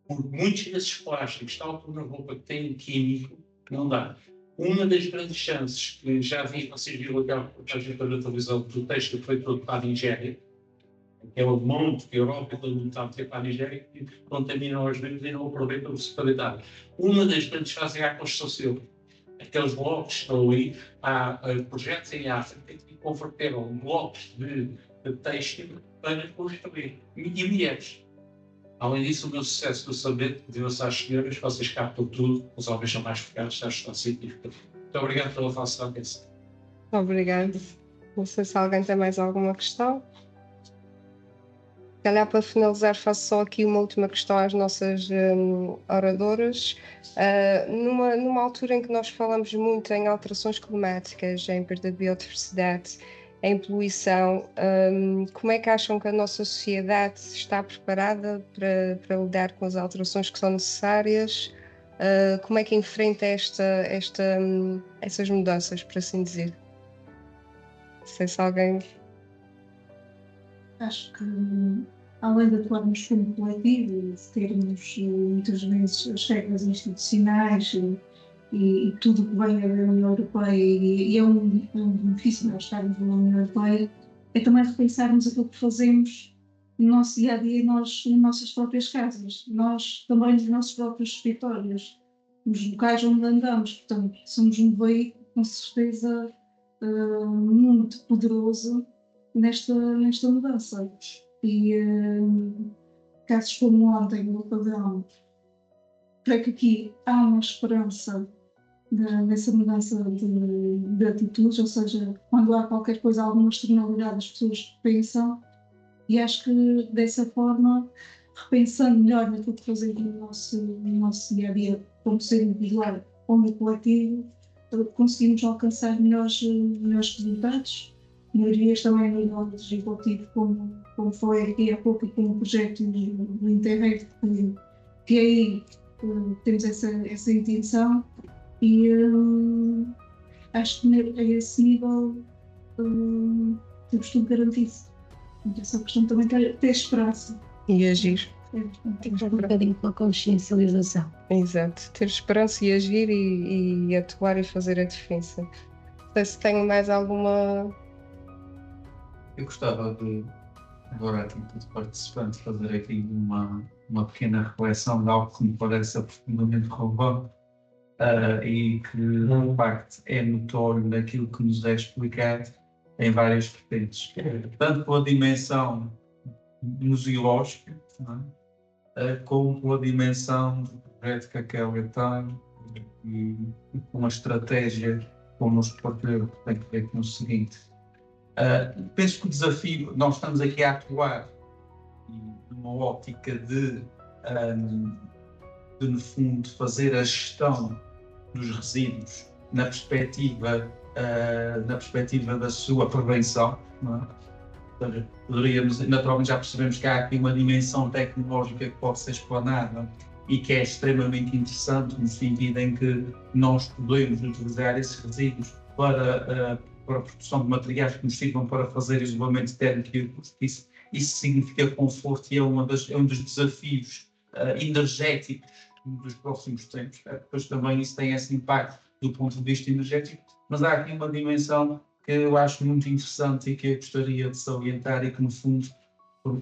G: porque muitos desses plásticos, tal como na roupa que têm químico, não dá. Uma das grandes chances que já vi, vocês viram aquela reportagem pela televisão do texto que foi todo para a Nigéria, que é o monte que a Europa todo mundo está a ter para a Nigéria, que contaminam os rios e não aproveitam a totalidade. Uma das grandes fases é a construção civil. Aqueles blocos que estão ali, há projetos em África que converteram blocos de têxtil para construir e mulheres. Além disso, o meu sucesso do sabendo deu-se às senhoras, vocês captam tudo, os homens são mais focados, está a estudar científico. Muito obrigado pela vossa atenção.
B: Obrigado. Não sei se alguém tem mais alguma questão. Se calhar, para finalizar, faço só aqui uma última questão às nossas oradoras. Numa altura em que nós falamos muito em alterações climáticas, em perda de biodiversidade, em poluição, como é que acham que a nossa sociedade está preparada para lidar com as alterações que são necessárias? Como é que enfrenta essas mudanças, por assim dizer? Não sei se alguém...
D: Acho que, além de atuarmos como coletivo, de termos muitas vezes as regras institucionais e tudo que vem da União Europeia, e é um benefício nós estarmos na União Europeia, é também repensarmos aquilo que fazemos no nosso dia a dia, nas nossas próprias casas, nós também nos nossos próprios escritórios, nos locais onde andamos. Portanto, somos um veículo com certeza muito poderoso nesta mudança. E casos como ontem, no padrão, creio que aqui há uma esperança nessa mudança de atitudes, ou seja, quando há qualquer coisa, alguma externalidade, as pessoas pensam, e acho que dessa forma, repensando melhor naquilo que fazemos no nosso dia a dia, como ser individual ou no coletivo, conseguimos alcançar melhores resultados. Melhorias também no nível legislativo, como falei aqui há pouco, com o projeto do Interreg, que aí temos essa intenção, e acho que a esse nível temos tudo garantido. Então, essa questão também ter esperança.
B: E agir.
C: Um bocadinho pela consciencialização.
B: Exato, ter esperança e agir e atuar e fazer a diferença. Não sei se tenho mais alguma.
A: Eu gostava de, agora a título de participante, fazer aqui uma pequena reflexão de algo que me parece profundamente relevante e que, de facto, é notório naquilo que nos é explicado em várias vertentes. Tanto pela dimensão museológica, como pela dimensão do projeto que a Kélia tem e com uma estratégia, como nos partilhou, que tem que ver com o seguinte. Penso que o desafio, nós estamos aqui a atuar numa ótica de no fundo, fazer a gestão dos resíduos na perspectiva da sua prevenção, não é? Poderíamos, naturalmente já percebemos que há aqui uma dimensão tecnológica que pode ser explanada e que é extremamente interessante, no sentido em que nós podemos utilizar esses resíduos para a produção de materiais que nos sirvam para fazer isolamento térmico e isso significa conforto e é um dos desafios energéticos dos próximos tempos. Depois também isso tem esse impacto do ponto de vista energético, mas há aqui uma dimensão que eu acho muito interessante e que eu gostaria de salientar e que, no fundo, por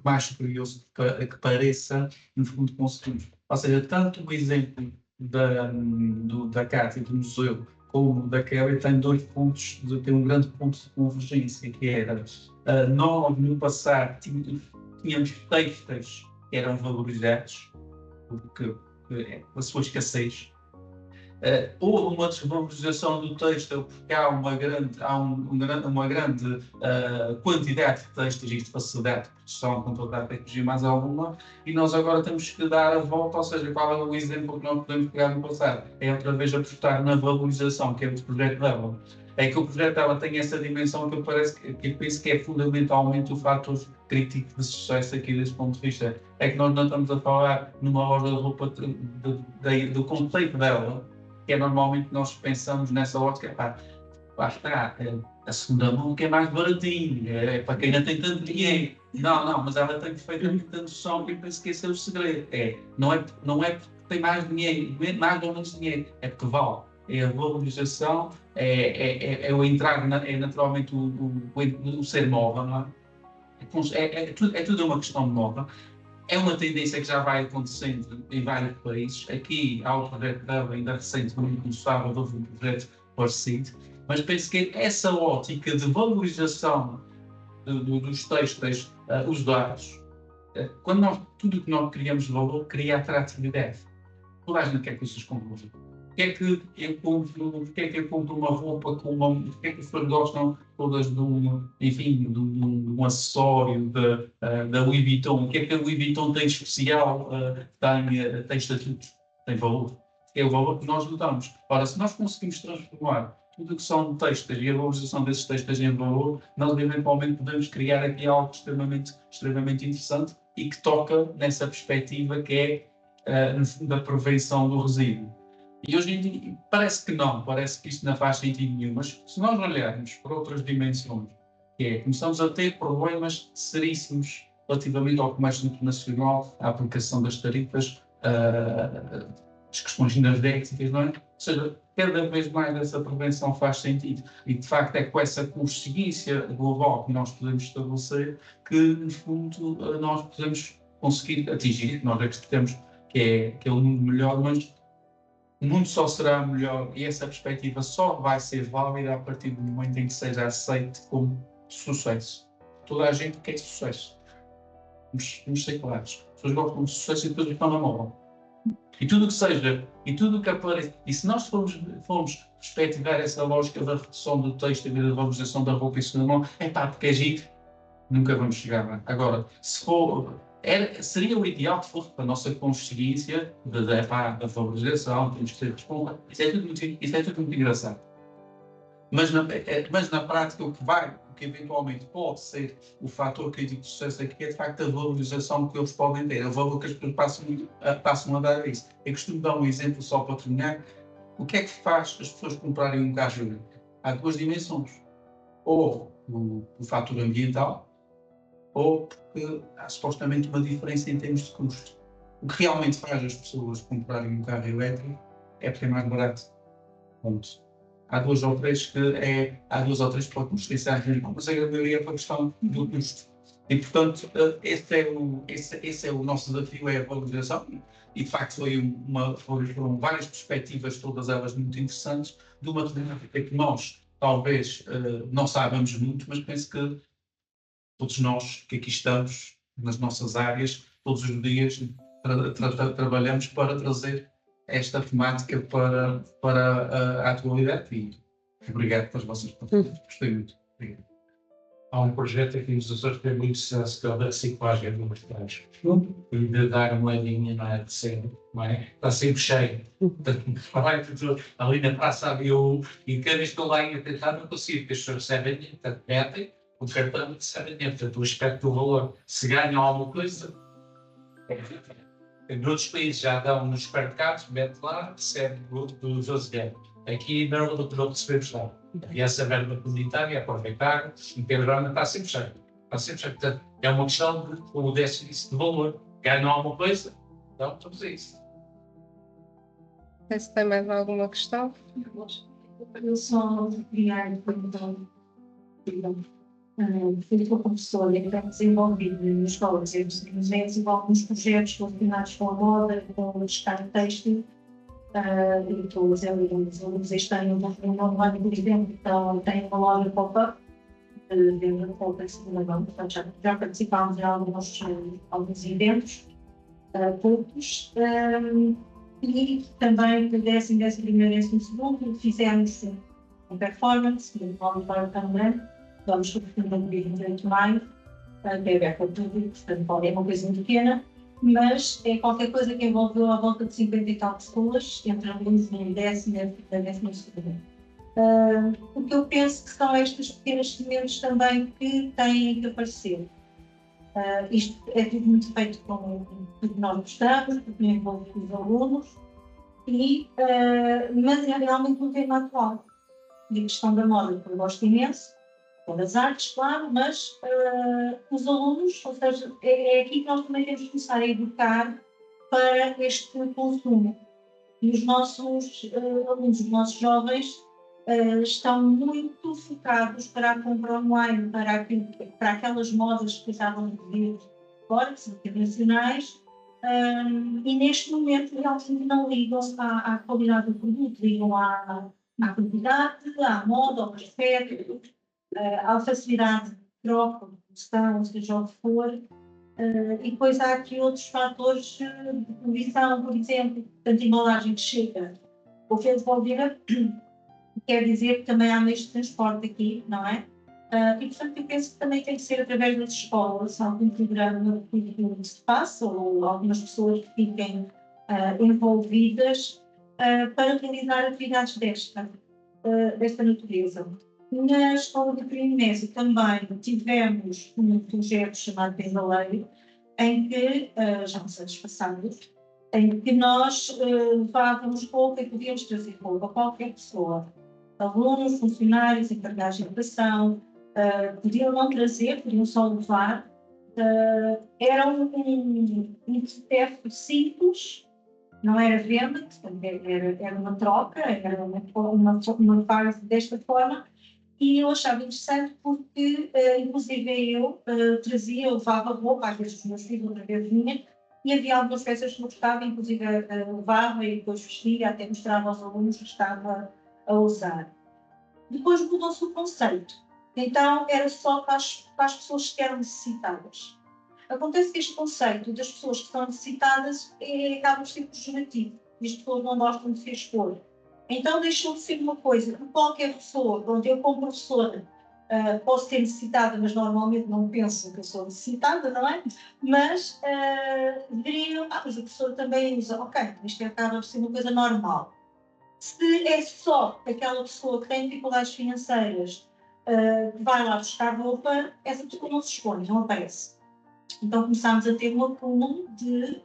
A: mais curioso que pareça, no fundo conseguimos. Ou seja, tanto o exemplo da Cátia, do museu, como da Kelly, tem tem um grande ponto de convergência, que era, nós no passado tínhamos textos que eram valorizados, pela sua escassez. Houve uma desvalorização do texto porque há uma grande quantidade de textos e de facilidade de produção com toda a tecnologia mais alguma, e nós agora temos que dar a volta, ou seja, qual é o exemplo que nós podemos pegar no passado? É outra vez apostar na valorização, que é o projeto dela. É que o projeto dela tem essa dimensão que eu penso que é fundamentalmente o fator crítico de sucesso aqui desse ponto de vista. É que nós não estamos a falar numa loja de roupa do conceito dela, que é normalmente nós pensamos nessa ótica, lá está, a segunda mão que é mais baratinho, é para quem não tem tanto dinheiro. Não, mas ela tem perfeitamente a noção, e eu penso que esse é o segredo. Não é porque tem mais dinheiro, mais ou menos dinheiro, é porque vale. É a valorização, é o entrar, é naturalmente o ser móvel, não é? É tudo uma questão de moda. É uma tendência que já vai acontecendo em vários países. Aqui há o projeto dela, ainda recentemente começava a houve um projeto parecido, mas penso que essa ótica de valorização dos textos usados, tudo o que nós criamos de valor, cria atratividade. Toda a gente quer que isso se conclua. Porque é que eu compro uma roupa porque é que as pessoas gostam todas de um acessório da Louis Vuitton? O que é que a Louis Vuitton tem de especial? Tem estatutos, tem valor. É o valor que nós lhe damos. Ora, se nós conseguimos transformar tudo o que são textos e a valorização desses textos em valor, nós eventualmente podemos criar aqui algo extremamente interessante e que toca nessa perspectiva que é, no fundo, a prevenção do resíduo. E hoje em dia parece que isto não faz sentido nenhum, mas se nós olharmos para outras dimensões, começamos a ter problemas seríssimos relativamente ao comércio internacional, à aplicação das tarifas, as questões energéticas, não é? Ou seja, cada vez mais essa prevenção faz sentido. E de facto é com essa consciência global que nós podemos estabelecer que, no fundo, nós podemos conseguir atingir, nós acreditamos que é um mundo melhor, mas o mundo só será melhor e essa perspectiva só vai ser válida a partir do momento em que seja aceite como sucesso. Toda a gente quer sucesso. Vamos ser claros. As pessoas gostam de sucesso e depois estão na moda. E tudo o que seja, e tudo o que aparece, e se nós formos perspectivar essa lógica da redução do texto e da valorização da roupa em segunda mão, porque é giro, nunca vamos chegar lá. Agora, se for, seria o ideal que fosse para a nossa consciência da valorização, temos que ser responsáveis. Isso é tudo muito engraçado. Mas na prática, o que eventualmente pode ser o fator crítico de sucesso aqui é de facto a valorização que eles podem ter, o valor que as pessoas passam a dar a isso. Eu costumo dar um exemplo só para terminar. O que é que faz as pessoas comprarem um carro elétrico? Há duas dimensões. Ou o fator ambiental, ou porque há supostamente uma diferença em termos de custo. O que realmente faz as pessoas comprarem um carro elétrico é porque é mais barato. Ponto. Há duas ou três que podem justificar, mas a maioria é para a questão do custo. E, portanto, esse é o nosso desafio, é a valorização. E, de facto, foram várias perspectivas, todas elas muito interessantes, de uma temática que nós, talvez, não saibamos muito, mas penso que todos nós que aqui estamos, nas nossas áreas, todos os dias, trabalhamos para trazer esta temática para a atualidade. E obrigado pelas vossas perguntas. Gostei muito. Obrigado.
G: Há um projeto aqui nos Açores que tem muito sucesso, que é o da reciclagem do mercado. E de dar uma linha, não é? De sempre, não é? Está sempre cheio. Ali na praça, e cada vez que eu lá ia tentar, não consigo, porque as pessoas recebem dinheiro, portanto, metem o cartão e recebem dinheiro. Portanto, o aspecto do valor, se ganham alguma coisa, noutros países já dão nos supermercados, mete lá, recebe dos 12 euros. Aqui não recebemos nada. E essa verba comunitária, aproveitar, e pelo menos está sempre cheio. Está sempre cheio. Portanto, é uma questão de, como disse, de valor. Ganham alguma coisa, então estamos a isso.
B: Se tem mais alguma questão?
H: Eu só queria perguntar, fui com a professora que tem desenvolvido nas escolas e desenvolve alguns projetos relacionados com a moda, com o descarte têxtil. E estou a dizer, eles este ano vão novo ano, por exemplo, então tem uma loja pop-up dentro da Pop-up Segunda Mão, portanto já participámos em alguns eventos poucos, e também no 10º, 11º, 12º fizemos um performance no Auditório também, vamos sobretudo no dia 28 de maio, que é aberto ao público, portanto é uma coisa muito pequena, mas é qualquer coisa que envolveu à volta de 50 e tal pessoas, entre alunos no 10º e 12º. O que eu penso que são estas pequenas sementes também que têm que aparecer. Isto é tudo muito feito com tudo que nós gostamos, porque envolve os alunos, mas é realmente um tema atual. E a questão da moda, que eu gosto imenso, das artes, claro, mas os alunos, ou seja, é aqui que nós também temos que começar a educar para este consumo. E os nossos alunos, os nossos jovens, estão muito focados para a compra online, para aquelas modas que estavam de vir fora, que são internacionais, e neste momento realmente não ligam à qualidade do produto, ligam à quantidade, à moda, ao aspecto, à facilidade de troca, de produção, seja o que for, e depois há aqui outros fatores de poluição, por exemplo, tanto a embalagem que chega ou foi devolvida, quer dizer que também há meios de transporte aqui, não é? E portanto eu penso que também tem que ser através das escolas, algum programa que se faça, ou algumas pessoas que fiquem envolvidas para realizar atividades desta natureza. Na escola de primeiro médio também tivemos um projeto chamado Pendaleiro, em que, já nos anos passados, em que nós levávamos roupa e podíamos trazer roupa a qualquer pessoa. Alunos, funcionários, encarregados de educação, podiam não trazer, podiam só levar. Era um processo simples, não era venda, era uma troca, era uma fase desta forma. E eu achava interessante porque, inclusive, eu levava roupa, às vezes os meus filhos, outra vez vinha, e havia algumas peças que eu gostava, inclusive levava e depois vestia, até mostrava aos alunos que estava a usar. Depois mudou-se o conceito. Então era só para as pessoas que eram necessitadas. Acontece que este conceito das pessoas que são necessitadas acaba por ser pejorativo e as pessoas não gostam de se expor. Então deixou de ser uma coisa que qualquer pessoa, pronto, eu como professora posso ser necessitada, mas normalmente não penso que eu sou necessitada, não é? Mas deveriam, mas a professora também usa, ok, isto acaba por ser uma coisa normal. Se é só aquela pessoa que tem dificuldades financeiras que vai lá buscar roupa, essa pessoa não se expõe, não aparece. Então começámos a ter um acúmulo de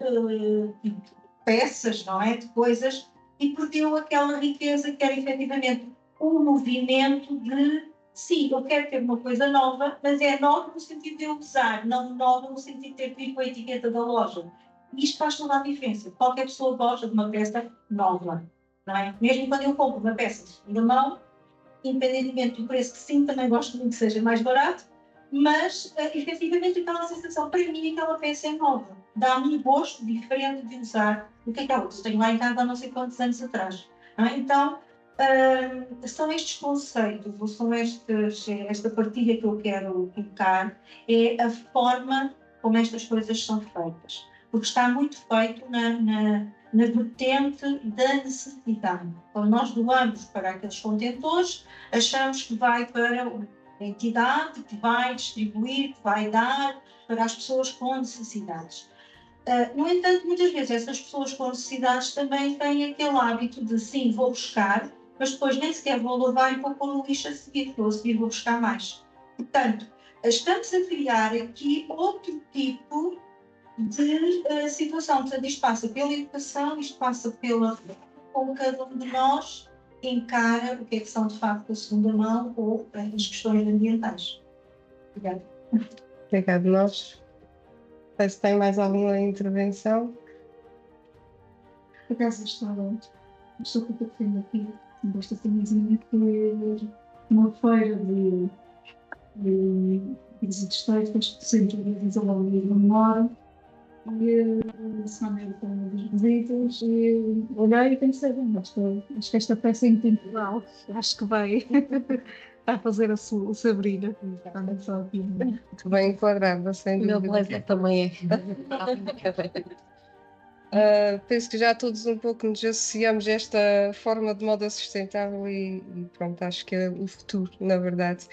H: peças, não é? De coisas, e perdeu aquela riqueza que era efetivamente um movimento de sim, eu quero ter uma coisa nova, mas é nova no sentido de eu usar, não nova no sentido de ter que vir com a etiqueta da loja. E isto faz toda a diferença. Qualquer pessoa gosta de uma peça nova, não é? Mesmo quando eu compro uma peça de segunda mão, independentemente do preço, que sim, também gosto muito que seja mais barato, mas efetivamente aquela sensação, para mim, aquela peça é nova. Dá-me um gosto diferente de usar do que aquela que eu tenho lá em casa há não sei quantos anos atrás. Não é? Então, são estes conceitos, ou são esta partilha que eu quero colocar, é a forma como estas coisas são feitas. Porque está muito feito na vertente da necessidade. Então, nós doamos para aqueles contentores, achamos que vai para a entidade, que vai distribuir, que vai dar para as pessoas com necessidades. No entanto, muitas vezes essas pessoas com necessidades também têm aquele hábito de sim, vou buscar, mas depois nem sequer vou levar e vou pôr no lixo a seguir, porque eu a seguir vou buscar mais. Portanto, estamos a criar aqui outro tipo de situação. Portanto, isto passa pela educação, isto passa pela como cada um de nós encara o que são de facto a segunda mão ou as questões ambientais. Obrigada.
B: Obrigado, nós. Se tem mais alguma intervenção?
D: Por acaso estava, estou com o pequeno aqui, desta camisinha, que é uma feira de resíduos textos, sempre realiza lá onde eu moro, e a semana eu tenho dos resíduos, e olhei e pensei, bem, acho que esta peça é intemporal, acho que vai fazer a Sabrina.
B: Muito bem enquadrada, sem dúvida.
C: O meu blazer também
B: Penso que já todos um pouco nos associamos a esta forma de moda sustentável e pronto, acho que é o futuro, na verdade.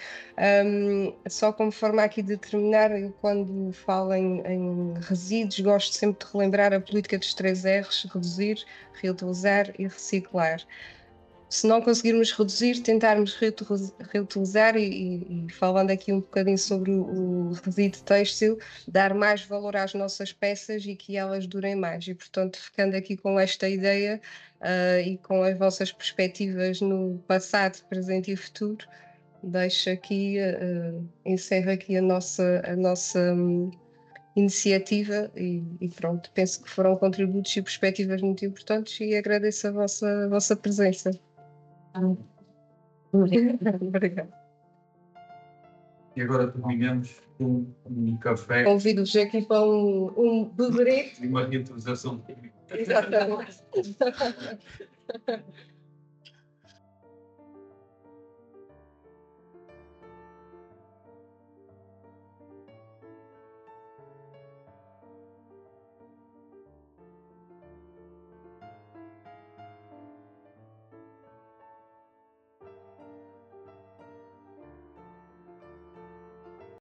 B: Só como forma aqui de terminar, eu quando falo em resíduos gosto sempre de relembrar a política dos 3 R's: reduzir, reutilizar e reciclar. Se não conseguirmos reduzir, tentarmos reutilizar e falando aqui um bocadinho sobre o resíduo têxtil, dar mais valor às nossas peças e que elas durem mais. E, portanto, ficando aqui com esta ideia e com as vossas perspectivas no passado, presente e futuro, deixo aqui, encerro aqui a nossa iniciativa e pronto, penso que foram contributos e perspectivas muito importantes e agradeço a vossa presença. Obrigada.
A: E agora terminamos com um café
B: Convido-vos aqui para um beberete.
A: e uma reutilização de
B: Exatamente.